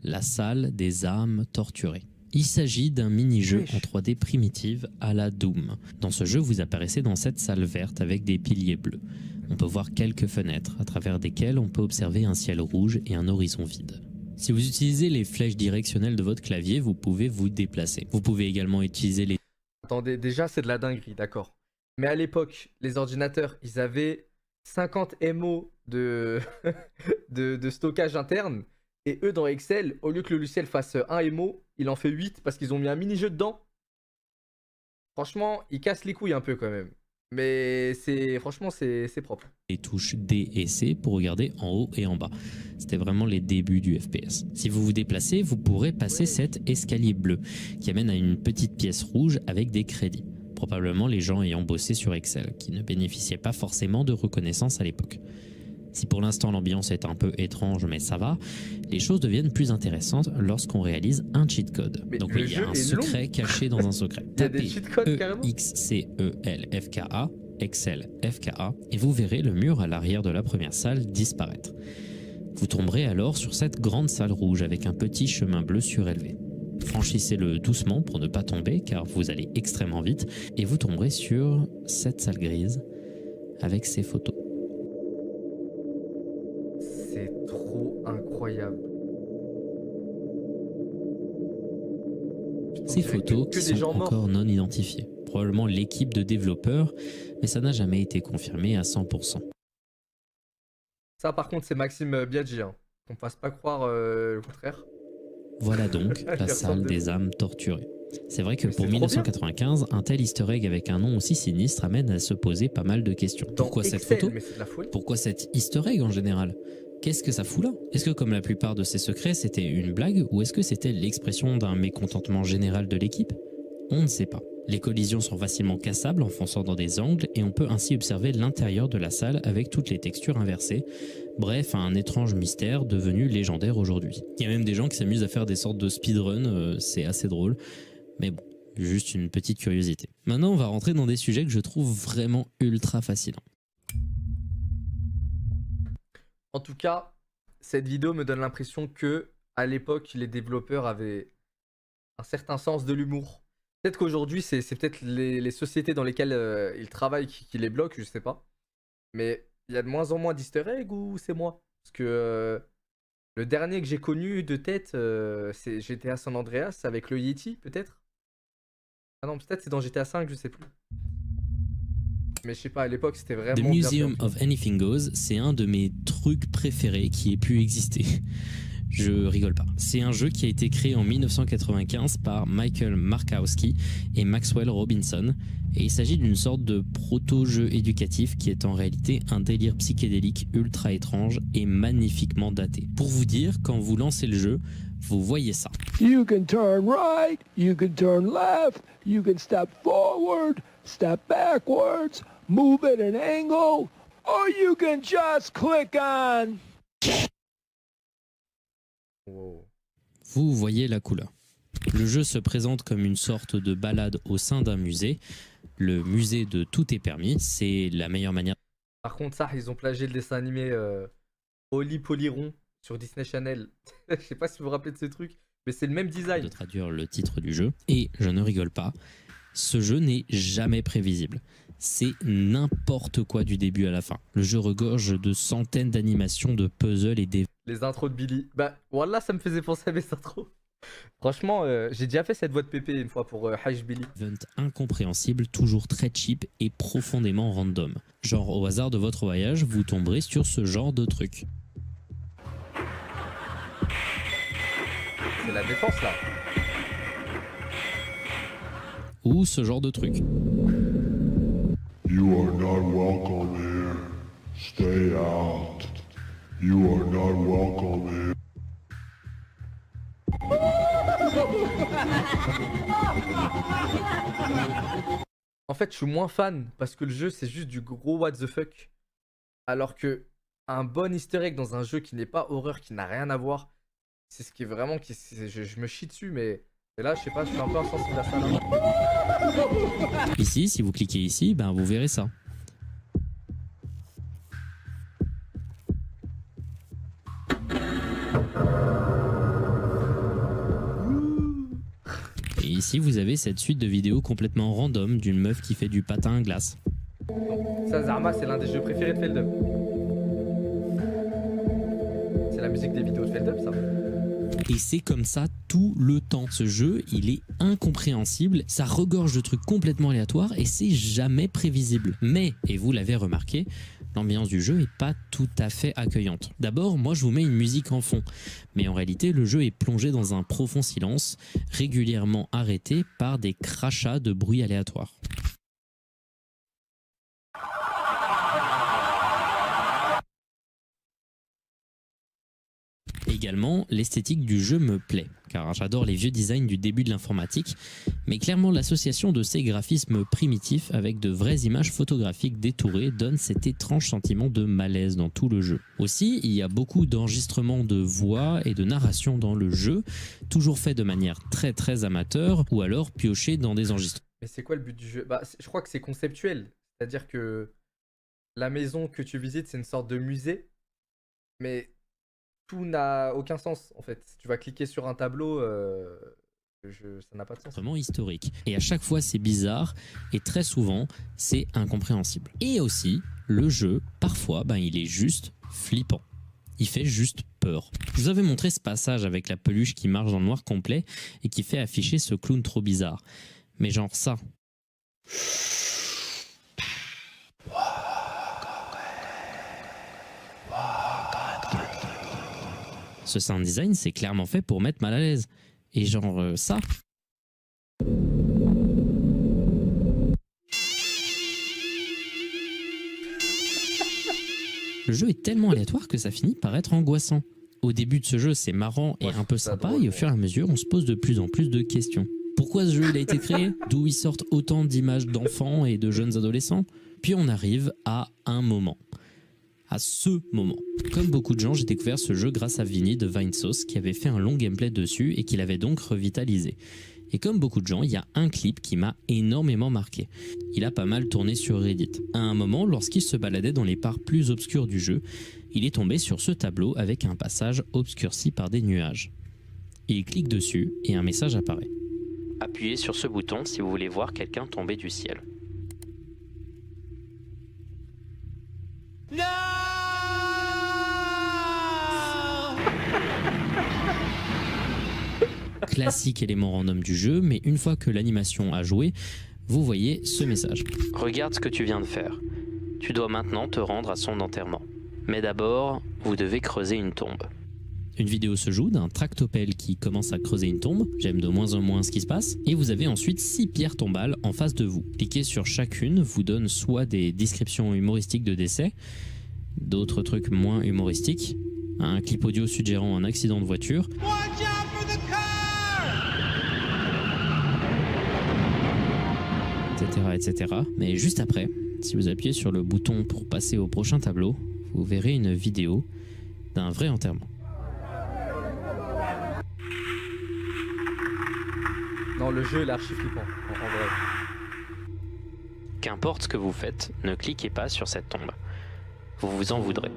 la salle des âmes torturées. Il s'agit d'un mini-jeu en 3D primitive à la Doom. Dans ce jeu, vous apparaissez dans cette salle verte avec des piliers bleus. On peut voir quelques fenêtres à travers desquelles on peut observer un ciel rouge et un horizon vide. Si vous utilisez les flèches directionnelles de votre clavier, vous pouvez vous déplacer. Vous pouvez également utiliser les... Attendez, déjà c'est de la dinguerie, d'accord. Mais à l'époque, les ordinateurs, ils avaient 50 MO de stockage interne. Et eux, dans Excel, au lieu que le logiciel fasse 1 MO, il en fait 8 parce qu'ils ont mis un mini-jeu dedans. Franchement, ils cassent les couilles un peu quand même. Mais franchement, c'est propre. Les touches D et C pour regarder en haut et en bas. C'était vraiment les débuts du FPS. Si vous vous déplacez, vous pourrez passer cet escalier bleu qui amène à une petite pièce rouge avec des crédits. Probablement les gens ayant bossé sur Excel, qui ne bénéficiaient pas forcément de reconnaissance à l'époque. Si pour l'instant l'ambiance est un peu étrange, mais ça va, les choses deviennent plus intéressantes lorsqu'on réalise un cheat code. Mais donc oui, il y a un secret caché dans un secret. Tapez EXCELFKA, Excel FKA, et vous verrez le mur à l'arrière de la première salle disparaître. Vous tomberez alors sur cette grande salle rouge avec un petit chemin bleu surélevé. Franchissez-le doucement pour ne pas tomber car vous allez extrêmement vite et vous tomberez sur cette salle grise avec ses photos. C'est trop incroyable. Ces photos qui sont encore non identifiées. Probablement l'équipe de développeurs, mais ça n'a jamais été confirmé à 100%. Ça par contre c'est Maxime Biaggi, hein. Qu'on ne fasse pas croire le contraire. Voilà donc la salle des âmes torturées. C'est vrai que pour 1995, un tel easter egg avec un nom aussi sinistre amène à se poser pas mal de questions. Pourquoi cette photo ? Pourquoi cet easter egg en général ? Qu'est-ce que ça fout là ? Est-ce que comme la plupart de ces secrets, c'était une blague ou est-ce que c'était l'expression d'un mécontentement général de l'équipe ? On ne sait pas. Les collisions sont facilement cassables en fonçant dans des angles et on peut ainsi observer l'intérieur de la salle avec toutes les textures inversées. Bref, un étrange mystère devenu légendaire aujourd'hui. Il y a même des gens qui s'amusent à faire des sortes de speedrun, c'est assez drôle. Mais bon, juste une petite curiosité. Maintenant, on va rentrer dans des sujets que je trouve vraiment ultra fascinants. En tout cas, cette vidéo me donne l'impression que à l'époque, les développeurs avaient un certain sens de l'humour. Peut-être qu'aujourd'hui, c'est peut-être les sociétés dans lesquelles ils travaillent qui les bloquent, je sais pas. Mais il y a de moins en moins d'easter eggs ou c'est moi ? Parce que le dernier que j'ai connu de tête, c'est GTA San Andreas avec le Yeti, peut-être ? Ah non, peut-être c'est dans GTA 5, je sais plus. Mais je sais pas, à l'époque c'était vraiment... The Museum of Anything Goes, c'est un de mes trucs préférés qui ait pu exister. Je rigole pas. C'est un jeu qui a été créé en 1995 par Michael Markowski et Maxwell Robinson. Et il s'agit d'une sorte de proto-jeu éducatif qui est en réalité un délire psychédélique ultra étrange et magnifiquement daté. Pour vous dire, quand vous lancez le jeu, vous voyez ça. You can turn right, you can turn left, you can step forward, step backwards, move at an angle, or you can just click on. Wow. Vous voyez la couleur. Le jeu se présente comme une sorte de balade au sein d'un musée. Le musée de Tout est permis, c'est la meilleure manière. Par contre, ça, ils ont plagié le dessin animé Oli Poliron sur Disney Channel. Je sais pas si vous vous rappelez de ce truc, mais c'est le même design. De traduire le titre du jeu. Et je ne rigole pas, ce jeu n'est jamais prévisible. C'est n'importe quoi du début à la fin. Le jeu regorge de centaines d'animations, de puzzles et des... Les intros de Billy. Bah, voilà, ça me faisait penser à mes intros. Franchement, j'ai déjà fait cette voix de Pépé une fois pour Hajj Billy. Events incompréhensibles, toujours très cheap et profondément random. Genre au hasard de votre voyage, vous tomberez sur ce genre de truc. C'est la défense là. Ou ce genre de truc. You are not welcome here. Stay out. You are not welcome here. En fait, je suis moins fan parce que le jeu c'est juste du gros what the fuck. Alors que un bon easter egg dans un jeu qui n'est pas horreur, qui n'a rien à voir, c'est ce qui est vraiment je me chie dessus, mais et là je sais pas, je suis un peu insensible à ça là. Ici, si vous cliquez ici, ben vous verrez ça. Et ici, vous avez cette suite de vidéos complètement random d'une meuf qui fait du patin à glace. Ça, Zarma, c'est l'un des jeux préférés de Feldup. C'est la musique des vidéos de Feldup, ça. Et c'est comme ça tout le temps. Ce jeu, il est incompréhensible, ça regorge de trucs complètement aléatoires et c'est jamais prévisible. Mais, et vous l'avez remarqué, l'ambiance du jeu est pas tout à fait accueillante. D'abord, moi je vous mets une musique en fond, mais en réalité le jeu est plongé dans un profond silence, régulièrement arrêté par des crachats de bruit aléatoires. Également, l'esthétique du jeu me plaît, car j'adore les vieux designs du début de l'informatique, mais clairement l'association de ces graphismes primitifs avec de vraies images photographiques détourées donne cet étrange sentiment de malaise dans tout le jeu. Aussi, il y a beaucoup d'enregistrements de voix et de narration dans le jeu, toujours fait de manière très amateur, ou alors pioché dans des enregistrements. Mais c'est quoi le but du jeu? Bah, je crois que c'est conceptuel, c'est-à-dire que la maison que tu visites, c'est une sorte de musée, mais tout n'a aucun sens en fait. Si tu vas cliquer sur un tableau, ça n'a pas de sens. Vraiment historique. Et à chaque fois c'est bizarre et très souvent c'est incompréhensible. Et aussi le jeu parfois il est juste flippant. Il fait juste peur. Je vous avais montré ce passage avec la peluche qui marche dans le noir complet et qui fait afficher ce clown trop bizarre. Mais genre ça. Ce sound design, c'est clairement fait pour mettre mal à l'aise. Et genre ça. Le jeu est tellement aléatoire que ça finit par être angoissant. Au début de ce jeu, c'est marrant et un peu sympa, drôle, et au fur et à mesure, on se pose de plus en plus de questions. Pourquoi ce jeu il a été créé? D'où ils sortent autant d'images d'enfants et de jeunes adolescents? Puis on arrive à un moment. À ce moment. Comme beaucoup de gens, j'ai découvert ce jeu grâce à Vinny de Vinesauce qui avait fait un long gameplay dessus et qui l'avait donc revitalisé. Et comme beaucoup de gens, il y a un clip qui m'a énormément marqué. Il a pas mal tourné sur Reddit. À un moment, lorsqu'il se baladait dans les parts plus obscures du jeu, il est tombé sur ce tableau avec un passage obscurci par des nuages. Il clique dessus et un message apparaît. Appuyez sur ce bouton si vous voulez voir quelqu'un tomber du ciel. Non! Classique élément random du jeu, mais une fois que l'animation a joué, vous voyez ce message. Regarde ce que tu viens de faire. Tu dois maintenant te rendre à son enterrement. Mais d'abord, vous devez creuser une tombe. Une vidéo se joue d'un tractopelle qui commence à creuser une tombe, j'aime de moins en moins ce qui se passe, et vous avez ensuite 6 pierres tombales en face de vous. Cliquez sur chacune, vous donne soit des descriptions humoristiques de décès, d'autres trucs moins humoristiques, un clip audio suggérant un accident de voiture, etc. etc. Mais juste après, si vous appuyez sur le bouton pour passer au prochain tableau, vous verrez une vidéo d'un vrai enterrement. Non, le jeu il est archi flippant, en vrai. Qu'importe ce que vous faites, ne cliquez pas sur cette tombe. Vous vous en voudrez.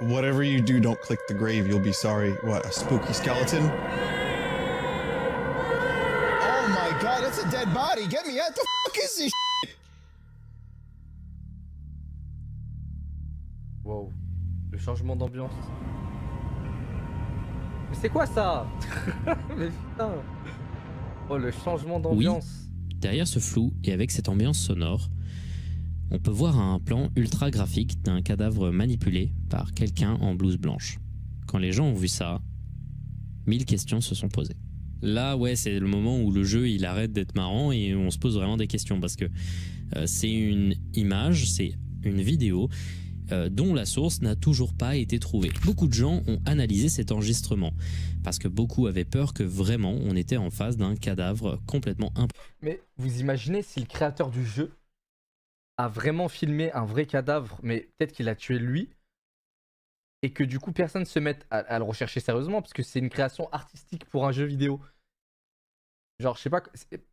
Whatever you do, don't click the grave, you'll be sorry. What, a spooky skeleton? Oh my god, it's a dead body! Get me out! The fuck is this shit? Wow. Le changement d'ambiance. Mais c'est quoi ça? Mais putain. Oh, le changement d'ambiance. Derrière ce flou et avec cette ambiance sonore, on peut voir un plan ultra graphique d'un cadavre manipulé par quelqu'un en blouse blanche. Quand les gens ont vu ça, 1000 questions se sont posées. Là, ouais, c'est le moment où le jeu il arrête d'être marrant et on se pose vraiment des questions parce que c'est une image, c'est une vidéo dont la source n'a toujours pas été trouvée. Beaucoup de gens ont analysé cet enregistrement parce que beaucoup avaient peur que vraiment on était en face d'un cadavre complètement impossible. Mais vous imaginez si le créateur du jeu a vraiment filmé un vrai cadavre, mais peut-être qu'il a tué lui, et que du coup personne se mette à le rechercher sérieusement parce que c'est une création artistique pour un jeu vidéo. Genre, je sais pas,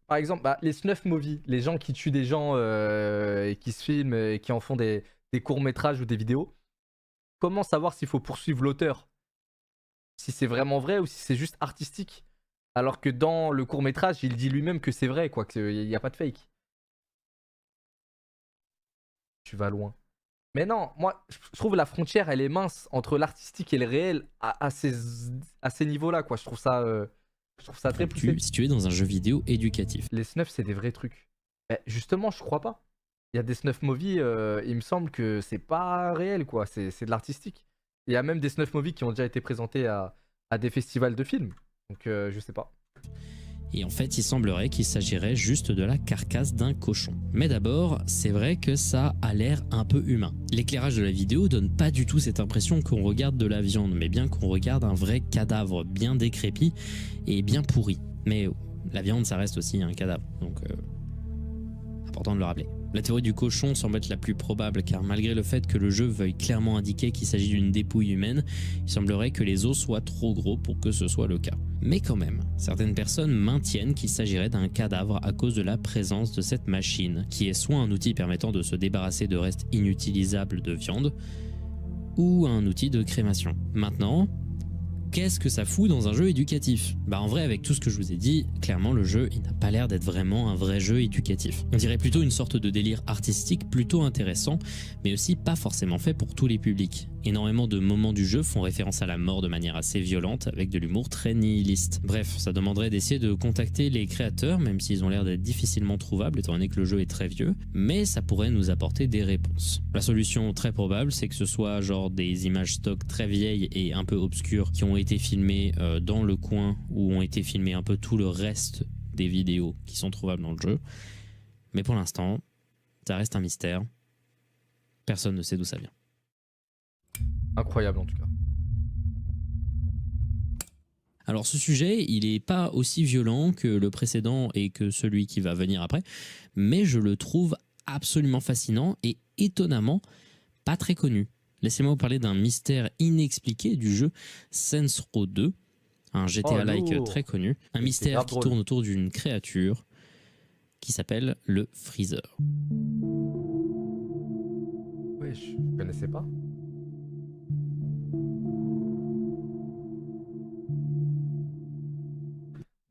par exemple, les snuff movies, les gens qui tuent des gens et qui se filment et qui en font des courts-métrages ou des vidéos, comment savoir s'il faut poursuivre l'auteur? Si c'est vraiment vrai ou si c'est juste artistique? Alors que dans le court-métrage, il dit lui-même que c'est vrai, quoi, qu'il n'y a pas de fake. Tu vas loin. Mais non, moi, je trouve la frontière, elle est mince entre l'artistique et le réel à ces niveaux-là, quoi. Je trouve ça très poussé. Si tu es dans un jeu vidéo éducatif. Les snuffs, c'est des vrais trucs. Mais justement, je crois pas. Il y a des snuff movies, il me semble que c'est pas réel, quoi. C'est de l'artistique. Il y a même des snuff movies qui ont déjà été présentés à des festivals de films. Donc, je sais pas. Et en fait, il semblerait qu'il s'agirait juste de la carcasse d'un cochon. Mais d'abord, c'est vrai que ça a l'air un peu humain. L'éclairage de la vidéo donne pas du tout cette impression qu'on regarde de la viande, mais bien qu'on regarde un vrai cadavre bien décrépit et bien pourri. Mais la viande, ça reste aussi un cadavre, donc important de le rappeler. La théorie du cochon semble être la plus probable car malgré le fait que le jeu veuille clairement indiquer qu'il s'agit d'une dépouille humaine, il semblerait que les os soient trop gros pour que ce soit le cas. Mais quand même, certaines personnes maintiennent qu'il s'agirait d'un cadavre à cause de la présence de cette machine, qui est soit un outil permettant de se débarrasser de restes inutilisables de viande, ou un outil de crémation. Maintenant, qu'est-ce que ça fout dans un jeu éducatif? Bah en vrai, avec tout ce que je vous ai dit, clairement le jeu il n'a pas l'air d'être vraiment un vrai jeu éducatif. On dirait plutôt une sorte de délire artistique plutôt intéressant, mais aussi pas forcément fait pour tous les publics. Énormément de moments du jeu font référence à la mort de manière assez violente, avec de l'humour très nihiliste. Bref, ça demanderait d'essayer de contacter les créateurs, même s'ils ont l'air d'être difficilement trouvables étant donné que le jeu est très vieux, mais ça pourrait nous apporter des réponses. La solution très probable, c'est que ce soit genre des images stock très vieilles et un peu obscures qui ont été filmées dans le coin où ont été filmés un peu tout le reste des vidéos qui sont trouvables dans le jeu. Mais pour l'instant, ça reste un mystère. Personne ne sait d'où ça vient. Incroyable en tout cas. Alors ce sujet, il n'est pas aussi violent que le précédent et que celui qui va venir après, mais je le trouve absolument fascinant et étonnamment pas très connu. Laissez-moi vous parler d'un mystère inexpliqué du jeu Saints Row 2, un GTA-like très connu. Un mystère qui tourne autour d'une créature qui s'appelle le Freezer. Ouais, je connaissais pas.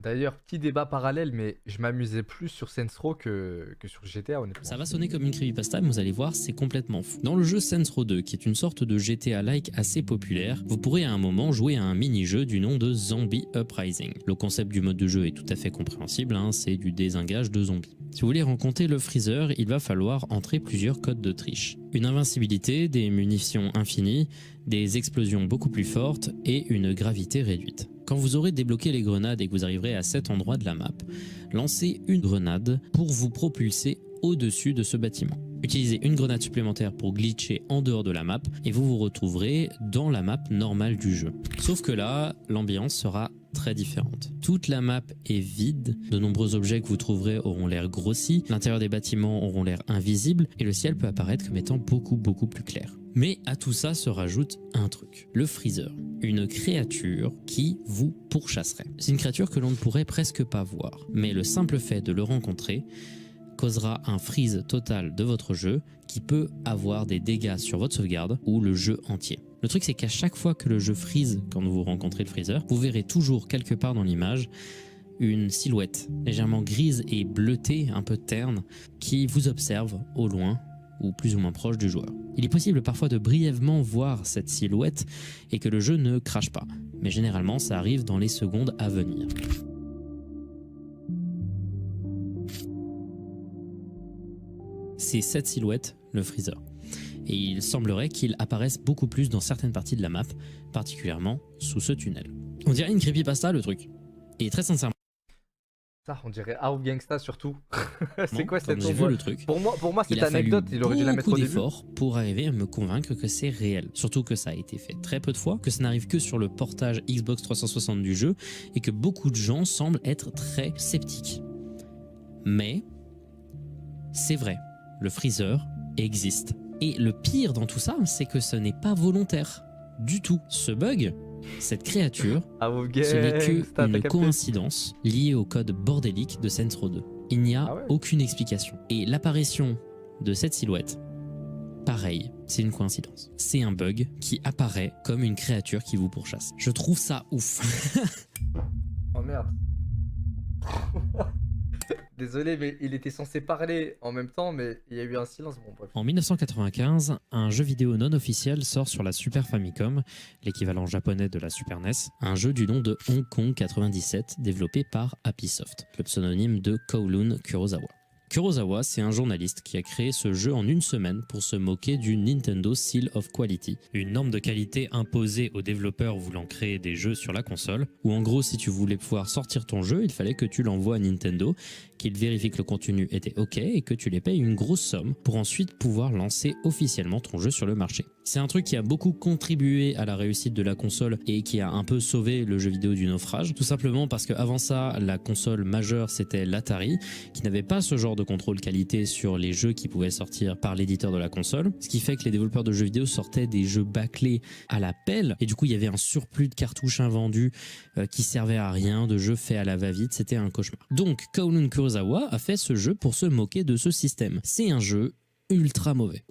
D'ailleurs, petit débat parallèle, mais je m'amusais plus sur Saints Row que sur GTA, honnêtement. Ça va sonner comme une creepypasta, mais vous allez voir, c'est complètement fou. Dans le jeu Saints Row 2, qui est une sorte de GTA-like assez populaire, vous pourrez à un moment jouer à un mini-jeu du nom de Zombie Uprising. Le concept du mode de jeu est tout à fait compréhensible, hein, c'est du désengage de zombies. Si vous voulez rencontrer le Freezer, il va falloir entrer plusieurs codes de triche. Une invincibilité, des munitions infinies, des explosions beaucoup plus fortes et une gravité réduite. Quand vous aurez débloqué les grenades et que vous arriverez à cet endroit de la map, lancez une grenade pour vous propulser au-dessus de ce bâtiment. Utilisez une grenade supplémentaire pour glitcher en dehors de la map et vous vous retrouverez dans la map normale du jeu. Sauf que là, l'ambiance sera très différente. Toute la map est vide, de nombreux objets que vous trouverez auront l'air grossis, l'intérieur des bâtiments auront l'air invisible et le ciel peut apparaître comme étant beaucoup plus clair. Mais à tout ça se rajoute un truc, le Freezer, une créature qui vous pourchasserait. C'est une créature que l'on ne pourrait presque pas voir, mais le simple fait de le rencontrer causera un freeze total de votre jeu qui peut avoir des dégâts sur votre sauvegarde ou le jeu entier. Le truc c'est qu'à chaque fois que le jeu freeze quand vous rencontrez le freezer, vous verrez toujours quelque part dans l'image une silhouette légèrement grise et bleutée, un peu terne, qui vous observe au loin ou plus ou moins proche du joueur. Il est possible parfois de brièvement voir cette silhouette et que le jeu ne crache pas, mais généralement ça arrive dans les secondes à venir. C'est cette silhouette, le freezer. Et il semblerait qu'il apparaisse beaucoup plus dans certaines parties de la map, particulièrement sous ce tunnel. On dirait une creepypasta le truc. Et très sincèrement... Ça, on dirait Out Gangsta surtout. C'est quoi cette j'ai vu le truc. Pour moi cette anecdote, il aurait dû la mettre au début. Pour arriver à me convaincre que c'est réel. Surtout que ça a été fait très peu de fois, que ça n'arrive que sur le portage Xbox 360 du jeu, et que beaucoup de gens semblent être très sceptiques. Mais c'est vrai. Le freezer existe. Et le pire dans tout ça, c'est que ce n'est pas volontaire du tout. Ce bug, cette créature, ce n'est qu'une coïncidence liée au code bordélique de Saints Row 2. Il n'y a aucune explication. Et l'apparition de cette silhouette, pareil, c'est une coïncidence. C'est un bug qui apparaît comme une créature qui vous pourchasse. Je trouve ça ouf. Oh merde. Désolé, mais il était censé parler en même temps, mais il y a eu un silence. Bon, bref. En 1995, un jeu vidéo non officiel sort sur la Super Famicom, l'équivalent japonais de la Super NES, un jeu du nom de Hong Kong 97, développé par Happysoft, le pseudonyme de Kowloon Kurosawa. Kurosawa, c'est un journaliste qui a créé ce jeu en une semaine pour se moquer du Nintendo Seal of Quality, une norme de qualité imposée aux développeurs voulant créer des jeux sur la console, où en gros si tu voulais pouvoir sortir ton jeu, il fallait que tu l'envoies à Nintendo, qu'ils vérifient que le contenu était ok et que tu les payes une grosse somme pour ensuite pouvoir lancer officiellement ton jeu sur le marché. C'est un truc qui a beaucoup contribué à la réussite de la console et qui a un peu sauvé le jeu vidéo du naufrage, tout simplement parce qu'avant ça, la console majeure c'était l'Atari, qui n'avait pas ce genre de contrôle qualité sur les jeux qui pouvaient sortir par l'éditeur de la console, ce qui fait que les développeurs de jeux vidéo sortaient des jeux bâclés à la pelle, et du coup il y avait un surplus de cartouches invendus qui servaient à rien, de jeux faits à la va-vite, c'était un cauchemar. Donc Kowloon Kurosawa a fait ce jeu pour se moquer de ce système. C'est un jeu ultra mauvais,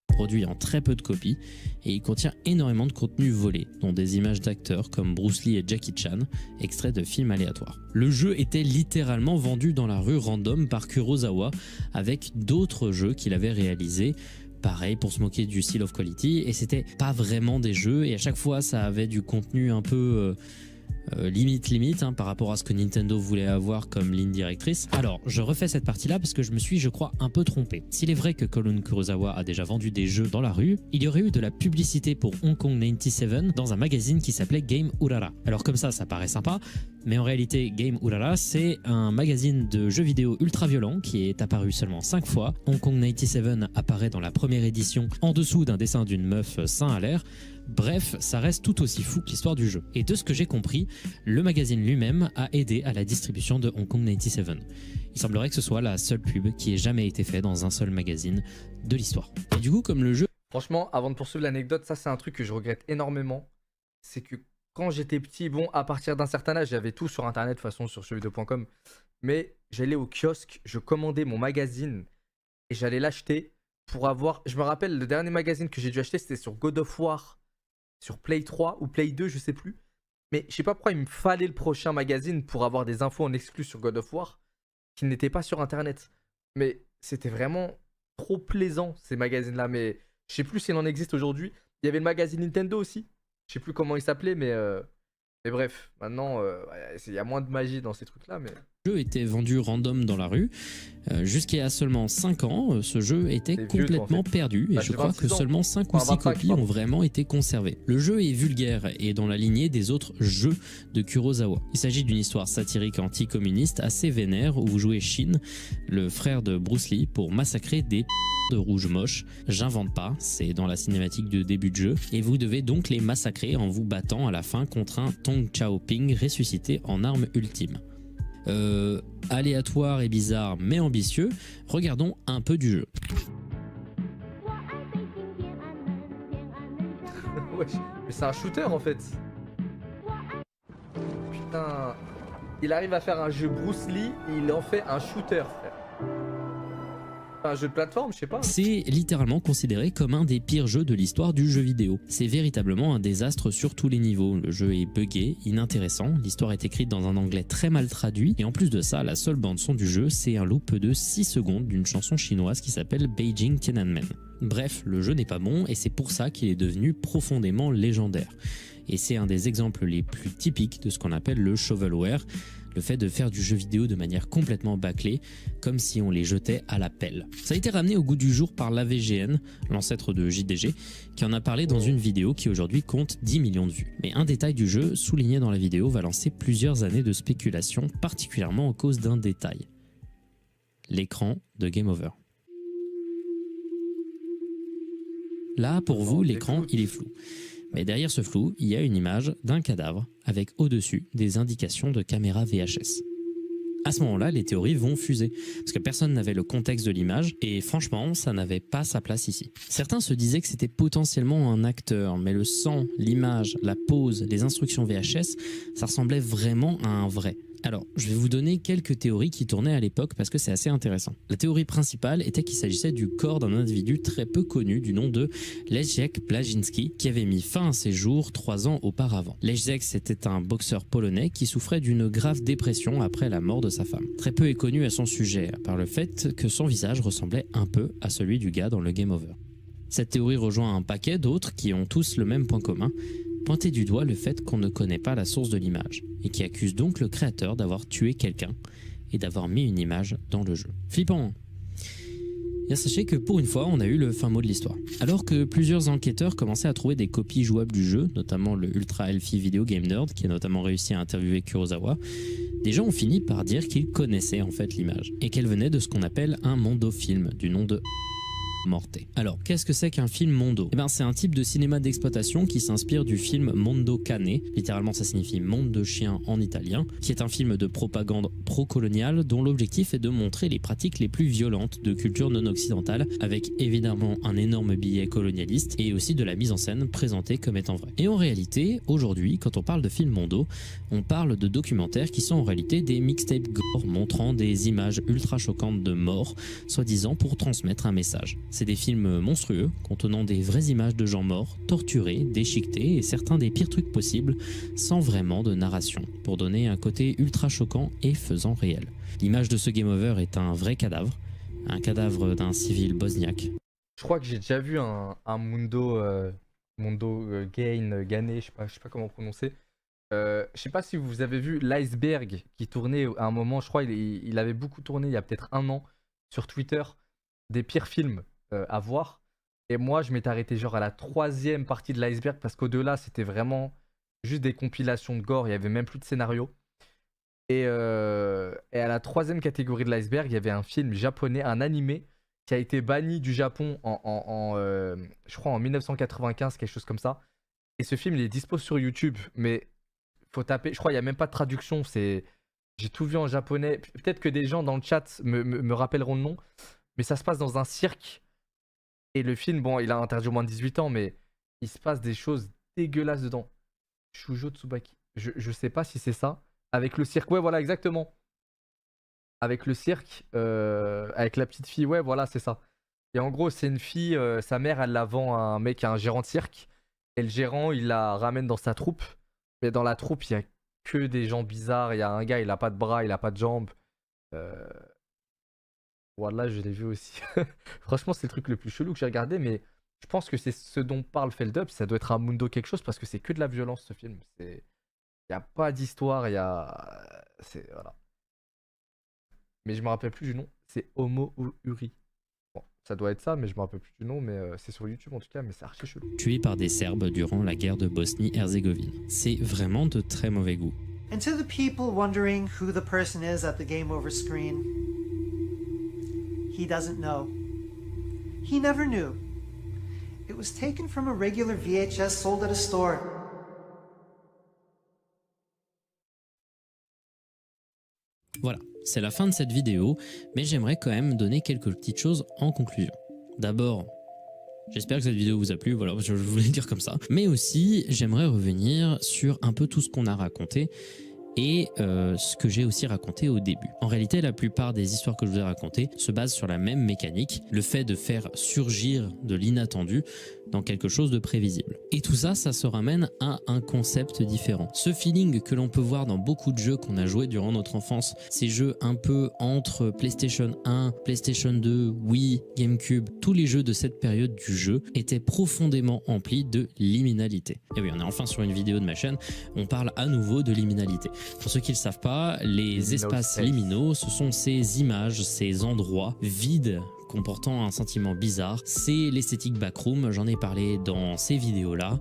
produit en très peu de copies, et il contient énormément de contenu volé, dont des images d'acteurs comme Bruce Lee et Jackie Chan, extraits de films aléatoires. Le jeu était littéralement vendu dans la rue random par Kurosawa, avec d'autres jeux qu'il avait réalisés, pareil pour se moquer du Seal of Quality, et c'était pas vraiment des jeux, et à chaque fois ça avait du contenu un peu... limite par rapport à ce que Nintendo voulait avoir comme ligne directrice. Alors je refais cette partie là parce que je me suis, je crois, un peu trompé. S'il est vrai que Kowloon Kurosawa a déjà vendu des jeux dans la rue, il y aurait eu de la publicité pour Hong Kong 97 dans un magazine qui s'appelait Game Urara. Alors comme ça paraît sympa, mais en réalité Game Urara c'est un magazine de jeux vidéo ultra violent qui est apparu seulement 5 fois. Hong Kong 97 apparaît dans la première édition en dessous d'un dessin d'une meuf sein à l'air. Bref, ça reste tout aussi fou que l'histoire du jeu. Et de ce que j'ai compris, le magazine lui-même a aidé à la distribution de Hong Kong 97. Il semblerait que ce soit la seule pub qui ait jamais été faite dans un seul magazine de l'histoire. Et du coup, comme le jeu... Franchement, avant de poursuivre l'anecdote, ça c'est un truc que je regrette énormément. C'est que quand j'étais petit, bon, à partir d'un certain âge, j'avais tout sur internet, de toute façon, sur jeuxvideo.com. Mais j'allais au kiosque, je commandais mon magazine et j'allais l'acheter pour avoir... Je me rappelle, le dernier magazine que j'ai dû acheter, c'était sur God of War, sur Play 3 ou Play 2, je sais plus. Mais je sais pas pourquoi il me fallait le prochain magazine pour avoir des infos en exclu sur God of War qui n'étaient pas sur internet. Mais c'était vraiment trop plaisant ces magazines-là. Mais je sais plus s'il en existe aujourd'hui. Il y avait le magazine Nintendo aussi. Je sais plus comment il s'appelait, mais bref, maintenant il y a moins de magie dans ces trucs-là. Mais jeu était vendu random dans la rue. Jusqu'à seulement 5 ans, ce jeu était complètement perdu et je crois que seulement 5 ou 6 copies ont vraiment été conservées. Le jeu est vulgaire et dans la lignée des autres jeux de Kurosawa. Il s'agit d'une histoire satirique anticommuniste assez vénère où vous jouez Shin, le frère de Bruce Lee, pour massacrer des de rouge moche. J'invente pas, c'est dans la cinématique de début de jeu et vous devez donc les massacrer en vous battant à la fin contre un Tong Chao Ping ressuscité en arme ultime. Aléatoire et bizarre mais ambitieux, regardons un peu du jeu. Wesh, mais c'est un shooter en fait. Putain, il arrive à faire un jeu Bruce Lee, il en fait un shooter, frère. Un jeu de plateforme, je sais pas. C'est littéralement considéré comme un des pires jeux de l'histoire du jeu vidéo. C'est véritablement un désastre sur tous les niveaux. Le jeu est buggé, inintéressant, l'histoire est écrite dans un anglais très mal traduit, et en plus de ça, la seule bande son du jeu, c'est un loop de 6 secondes d'une chanson chinoise qui s'appelle Beijing Tiananmen. Bref, le jeu n'est pas bon, et c'est pour ça qu'il est devenu profondément légendaire. Et c'est un des exemples les plus typiques de ce qu'on appelle le shovelware, le fait de faire du jeu vidéo de manière complètement bâclée, comme si on les jetait à la pelle. Ça a été ramené au goût du jour par l'AVGN, l'ancêtre de JDG, qui en a parlé dans une vidéo qui aujourd'hui compte 10 millions de vues. Mais un détail du jeu, souligné dans la vidéo, va lancer plusieurs années de spéculation, particulièrement à cause d'un détail. L'écran de Game Over. Là, pour vous, l'écran, il est flou. Mais derrière ce flou, il y a une image d'un cadavre avec au-dessus des indications de caméra VHS. À ce moment-là, les théories vont fuser, parce que personne n'avait le contexte de l'image, et franchement, ça n'avait pas sa place ici. Certains se disaient que c'était potentiellement un acteur, mais le sang, l'image, la pose, les instructions VHS, ça ressemblait vraiment à un vrai. Alors, je vais vous donner quelques théories qui tournaient à l'époque parce que c'est assez intéressant. La théorie principale était qu'il s'agissait du corps d'un individu très peu connu du nom de Leszek Blazinski qui avait mis fin à ses jours 3 ans auparavant. Leszek, c'était un boxeur polonais qui souffrait d'une grave dépression après la mort de sa femme. Très peu est connu à son sujet, à part le fait que son visage ressemblait un peu à celui du gars dans le Game Over. Cette théorie rejoint un paquet d'autres qui ont tous le même point commun, pointer du doigt le fait qu'on ne connaît pas la source de l'image, et qui accuse donc le créateur d'avoir tué quelqu'un et d'avoir mis une image dans le jeu. Flippant. Bien, sachez que pour une fois, on a eu le fin mot de l'histoire. Alors que plusieurs enquêteurs commençaient à trouver des copies jouables du jeu, notamment le Ultra Healthy Video Game Nerd, qui a notamment réussi à interviewer Kurosawa, des gens ont fini par dire qu'ils connaissaient en fait l'image, et qu'elle venait de ce qu'on appelle un mondofilm, du nom de Morté. Alors, qu'est-ce que c'est qu'un film mondo? Eh ben, c'est un type de cinéma d'exploitation qui s'inspire du film Mondo Cane, littéralement ça signifie monde de chien en italien, qui est un film de propagande pro-coloniale dont l'objectif est de montrer les pratiques les plus violentes de culture non occidentale, avec évidemment un énorme billet colonialiste et aussi de la mise en scène présentée comme étant vraie. Et en réalité, aujourd'hui, quand on parle de film mondo, on parle de documentaires qui sont en réalité des mixtapes gore montrant des images ultra choquantes de morts, soi-disant pour transmettre un message. C'est des films monstrueux, contenant des vraies images de gens morts, torturés, déchiquetés et certains des pires trucs possibles, sans vraiment de narration, pour donner un côté ultra choquant et faisant réel. L'image de ce Game Over est un vrai cadavre, un cadavre d'un civil bosniaque. Je crois que j'ai déjà vu un Mundo Gane, je sais pas comment prononcer. Je sais pas si vous avez vu l'iceberg qui tournait à un moment, je crois il avait beaucoup tourné il y a peut-être 1 an sur Twitter, des pires films à voir. Et moi, je m'étais arrêté genre à la 3e partie de l'iceberg parce qu'au-delà, c'était vraiment juste des compilations de gore. Il n'y avait même plus de scénario. Et à la 3e catégorie de l'iceberg, il y avait un film japonais, un animé qui a été banni du Japon je crois en 1995, quelque chose comme ça. Et ce film, il est dispo sur YouTube, mais faut taper. Je crois qu'il n'y a même pas de traduction. J'ai tout vu en japonais. Peut-être que des gens dans le chat me rappelleront le nom. Mais ça se passe dans un cirque. Et le film, bon, il a interdit au moins de 18 ans, mais il se passe des choses dégueulasses dedans. Shujo Tsubaki. Je sais pas si c'est ça. Avec le cirque, ouais, voilà, exactement. Avec le cirque, avec la petite fille, ouais, voilà, c'est ça. Et en gros, c'est une fille, sa mère, elle la vend à un mec, à un gérant de cirque. Et le gérant, il la ramène dans sa troupe. Mais dans la troupe, il y a que des gens bizarres. Il y a un gars, il a pas de bras, il a pas de jambes. Voilà, je l'ai vu aussi. Franchement, c'est le truc le plus chelou que j'ai regardé, mais je pense que c'est ce dont parle Feldup. Ça doit être un Mundo quelque chose parce que c'est que de la violence ce film. Il n'y a pas d'histoire, voilà. mais je me rappelle plus du nom. C'est Homo ou Uri. Bon, ça doit être ça, mais je me rappelle plus du nom. Mais c'est sur YouTube en tout cas, mais c'est archi chelou. Tué par des Serbes durant la guerre de Bosnie-Herzégovine. C'est vraiment de très mauvais goût. And to the people wondering who the person is at the game over screen, he doesn't know. He never knew. It was taken from a regular VHS sold at a store. Voilà, c'est la fin de cette vidéo, mais j'aimerais quand même donner quelques petites choses en conclusion. D'abord, j'espère que cette vidéo vous a plu, voilà, je voulais le dire comme ça. Mais aussi, j'aimerais revenir sur un peu tout ce qu'on a raconté et ce que j'ai aussi raconté au début. En réalité, la plupart des histoires que je vous ai racontées se basent sur la même mécanique, le fait de faire surgir de l'inattendu dans quelque chose de prévisible. Et tout ça, ça se ramène à un concept différent. Ce feeling que l'on peut voir dans beaucoup de jeux qu'on a joués durant notre enfance, ces jeux un peu entre PlayStation 1, PlayStation 2, Wii, GameCube, tous les jeux de cette période du jeu étaient profondément emplis de liminalité. Et oui, on est enfin sur une vidéo de ma chaîne, on parle à nouveau de liminalité. Pour ceux qui ne le savent pas, les espaces liminaux, ce sont ces images, ces endroits vides comportant un sentiment bizarre. C'est l'esthétique backroom, j'en ai parlé dans ces vidéos-là.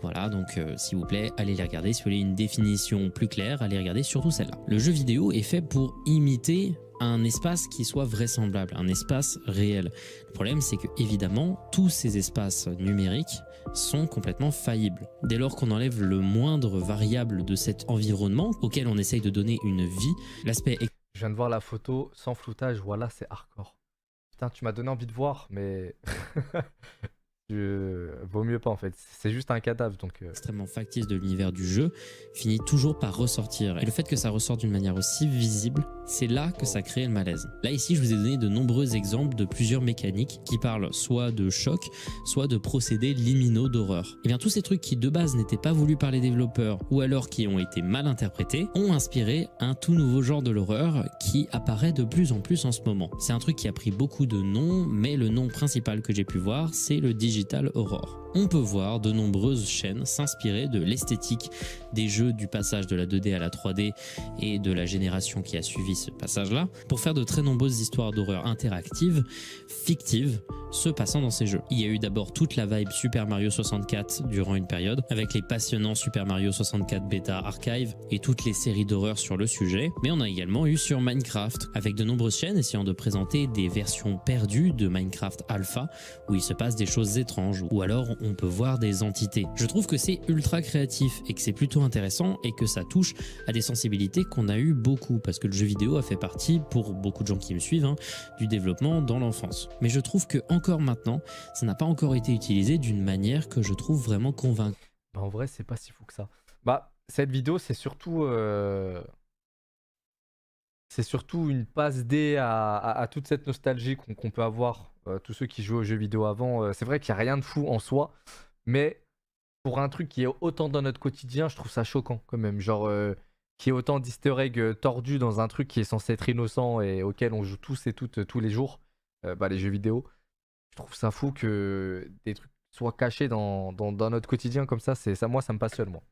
Voilà, donc s'il vous plaît, allez les regarder. Si vous voulez une définition plus claire, allez regarder surtout celle-là. Le jeu vidéo est fait pour imiter un espace qui soit vraisemblable, un espace réel. Le problème, c'est que évidemment, tous ces espaces numériques sont complètement faillibles. Dès lors qu'on enlève le moindre variable de cet environnement auquel on essaye de donner une vie, l'aspect... Je viens de voir la photo sans floutage, voilà, c'est hardcore. Putain, tu m'as donné envie de voir, mais... Vaut mieux pas en fait, c'est juste un cadavre donc... extrêmement factice de l'univers du jeu finit toujours par ressortir. Et le fait que ça ressorte d'une manière aussi visible, c'est là que ça crée le malaise. Là ici, je vous ai donné de nombreux exemples de plusieurs mécaniques qui parlent soit de choc, soit de procédés liminaux d'horreur. Et bien tous ces trucs qui de base n'étaient pas voulus par les développeurs ou alors qui ont été mal interprétés, ont inspiré un tout nouveau genre de l'horreur qui apparaît de plus en plus en ce moment. C'est un truc qui a pris beaucoup de noms, mais le nom principal que j'ai pu voir, c'est le Digital Horror. On peut voir de nombreuses chaînes s'inspirer de l'esthétique des jeux du passage de la 2D à la 3D et de la génération qui a suivi ce passage-là pour faire de très nombreuses histoires d'horreur interactives, fictives, se passant dans ces jeux. Il y a eu d'abord toute la vibe Super Mario 64 durant une période, avec les passionnants Super Mario 64 Beta Archive et toutes les séries d'horreur sur le sujet, mais on a également eu sur Minecraft, avec de nombreuses chaînes essayant de présenter des versions perdues de Minecraft Alpha, où il se passe des choses étranges, ou alors on peut voir des entités. Je trouve que c'est ultra créatif et que c'est plutôt intéressant et que ça touche à des sensibilités qu'on a eu beaucoup, parce que le jeu vidéo a fait partie, pour beaucoup de gens qui me suivent, du développement dans l'enfance. Mais je trouve que encore maintenant, ça n'a pas encore été utilisé d'une manière que je trouve vraiment convaincante. Bah en vrai, c'est pas si fou que ça. Bah, cette vidéo, c'est surtout une passe D à toute cette nostalgie qu'on peut avoir, tous ceux qui jouaient aux jeux vidéo avant. C'est vrai qu'il n'y a rien de fou en soi, mais pour un truc qui est autant dans notre quotidien, je trouve ça choquant quand même. Genre, qu'il y ait autant d'easter eggs tordus dans un truc qui est censé être innocent et auquel on joue tous et toutes tous les jours, les jeux vidéo. Je trouve ça fou que des trucs soient cachés dans notre quotidien comme ça. Moi, ça me passionne, moi.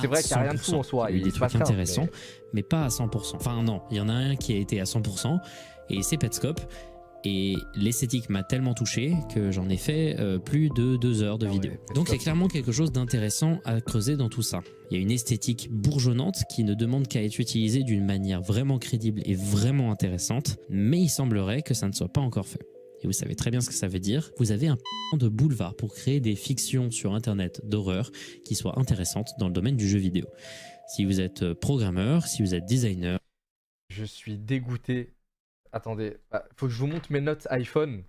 C'est vrai qu'il n'y a rien de fou en soi. Il y a eu des trucs intéressants, mais pas à 100%. Enfin non, il y en a un qui a été à 100% et c'est Petscop. Et l'esthétique m'a tellement touché que j'en ai fait plus de 2 heures de vidéo. Donc il y a clairement quelque chose d'intéressant à creuser dans tout ça. Il y a une esthétique bourgeonnante qui ne demande qu'à être utilisée d'une manière vraiment crédible et vraiment intéressante, mais il semblerait que ça ne soit pas encore fait. Et vous savez très bien ce que ça veut dire. Vous avez un de boulevard pour créer des fictions sur internet d'horreur qui soient intéressantes dans le domaine du jeu vidéo. Si vous êtes programmeur, si vous êtes designer... Je suis dégoûté. Attendez, faut que je vous montre mes notes iPhone.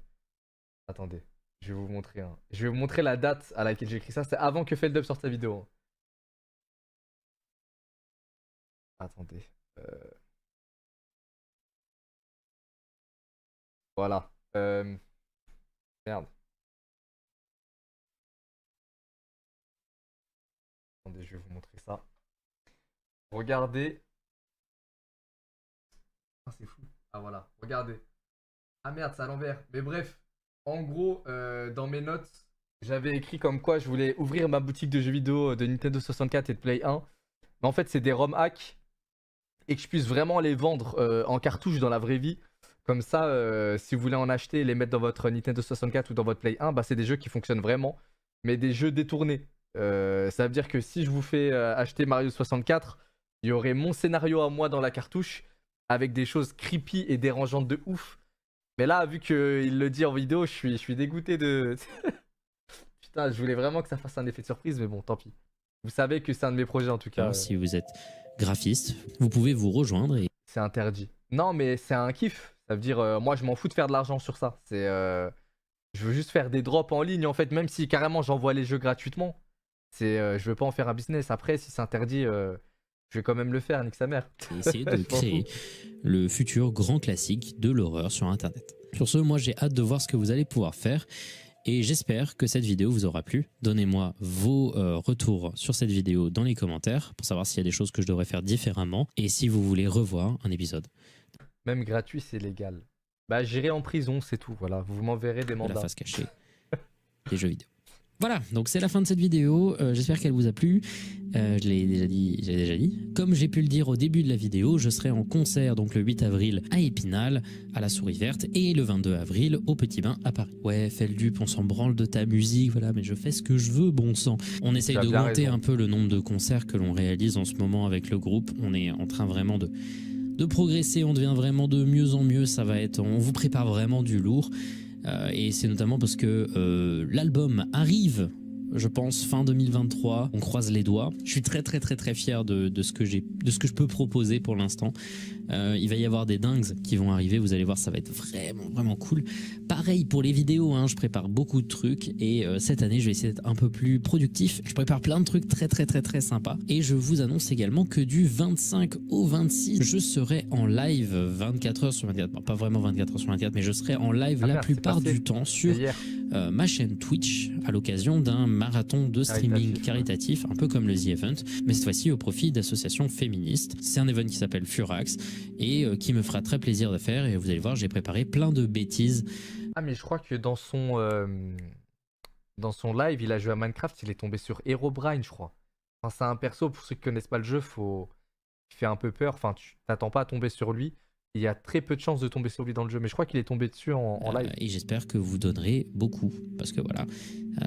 Attendez, je vais vous montrer. Je vais vous montrer la date à laquelle j'ai écrit ça. C'est avant que Feldup sorte sa vidéo. Attendez. Voilà. Merde. Attendez, je vais vous montrer ça. Regardez. Ah, c'est fou. Ah voilà, regardez. Ah merde, c'est à l'envers. Mais bref, en gros, dans mes notes, j'avais écrit comme quoi je voulais ouvrir ma boutique de jeux vidéo de Nintendo 64 et de Play 1. Mais en fait, c'est des ROM hacks. et que je puisse vraiment les vendre en cartouche dans la vraie vie. Comme ça, si vous voulez en acheter et les mettre dans votre Nintendo 64 ou dans votre Play 1, bah, c'est des jeux qui fonctionnent vraiment, mais des jeux détournés. Ça veut dire que si je vous fais acheter Mario 64, il y aurait mon scénario à moi dans la cartouche, avec des choses creepy et dérangeantes de ouf. Mais là, vu qu'il le dit en vidéo, je suis dégoûté de... Putain, je voulais vraiment que ça fasse un effet de surprise, mais bon, tant pis. Vous savez que c'est un de mes projets en tout cas. Si vous êtes graphiste, vous pouvez vous rejoindre. C'est interdit. Non, mais c'est un kiff. Ça veut dire, moi, je m'en fous de faire de l'argent sur ça. Je veux juste faire des drops en ligne, en fait, même si carrément j'envoie les jeux gratuitement. Je veux pas en faire un business. Après, si c'est interdit, je vais quand même le faire, nique sa mère. Essayer de créer le futur grand classique de l'horreur sur Internet. Sur ce, moi, j'ai hâte de voir ce que vous allez pouvoir faire. Et j'espère que cette vidéo vous aura plu. Donnez-moi vos retours sur cette vidéo dans les commentaires pour savoir s'il y a des choses que je devrais faire différemment et si vous voulez revoir un épisode. Même gratuit, c'est légal. Bah, j'irai en prison, c'est tout. Voilà, vous m'enverrez des mandats. La face cachée des jeux vidéo. Voilà, donc c'est la fin de cette vidéo. J'espère qu'elle vous a plu. Je l'ai déjà dit. Comme j'ai pu le dire au début de la vidéo, je serai en concert donc le 8 avril à Épinal, à la Souris Verte, et le 22 avril au Petit Bain à Paris. Ouais, fais le dupe, on s'en branle de ta musique, voilà, mais je fais ce que je veux, bon sang. On essaye d'augmenter un peu le nombre de concerts que l'on réalise en ce moment avec le groupe. On est en train vraiment de progresser, on devient vraiment de mieux en mieux. On vous prépare vraiment du lourd. Et c'est notamment parce que l'album arrive, je pense, fin 2023. On croise les doigts. Je suis très fier de ce que je peux proposer pour l'instant. Il va y avoir des dingues qui vont arriver. Vous allez voir, ça va être vraiment cool. Pareil pour les vidéos, hein, je prépare beaucoup de trucs et cette année, je vais essayer d'être un peu plus productif. Je prépare plein de trucs très sympas. Et je vous annonce également que du 25 au 26, je serai en live 24 heures sur 24. Bon, pas vraiment 24 heures sur 24, mais je serai en live la plupart du temps sur ma chaîne Twitch à l'occasion d'un marathon de streaming caritatif, un peu comme le The Event, mais cette fois-ci au profit d'associations féministes. C'est un event qui s'appelle Furax et qui me fera très plaisir de faire, et vous allez voir, j'ai préparé plein de bêtises. Ah, mais je crois que dans son live, il a joué à Minecraft, il est tombé sur Herobrine, je crois. Enfin, c'est un perso, pour ceux qui connaissent pas le jeu, il fait un peu peur, enfin, tu t'attends pas à tomber sur lui. Il y a très peu de chances de tomber sur lui dans le jeu, mais je crois qu'il est tombé dessus en live. Et j'espère que vous donnerez beaucoup, parce que voilà,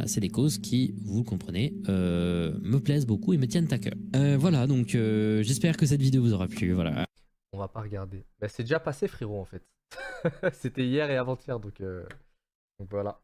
c'est des causes qui, vous le comprenez, me plaisent beaucoup et me tiennent à cœur. Voilà, donc j'espère que cette vidéo vous aura plu, voilà. On va pas regarder. Bah, c'est déjà passé, frérot, en fait. C'était hier et avant-hier, donc voilà.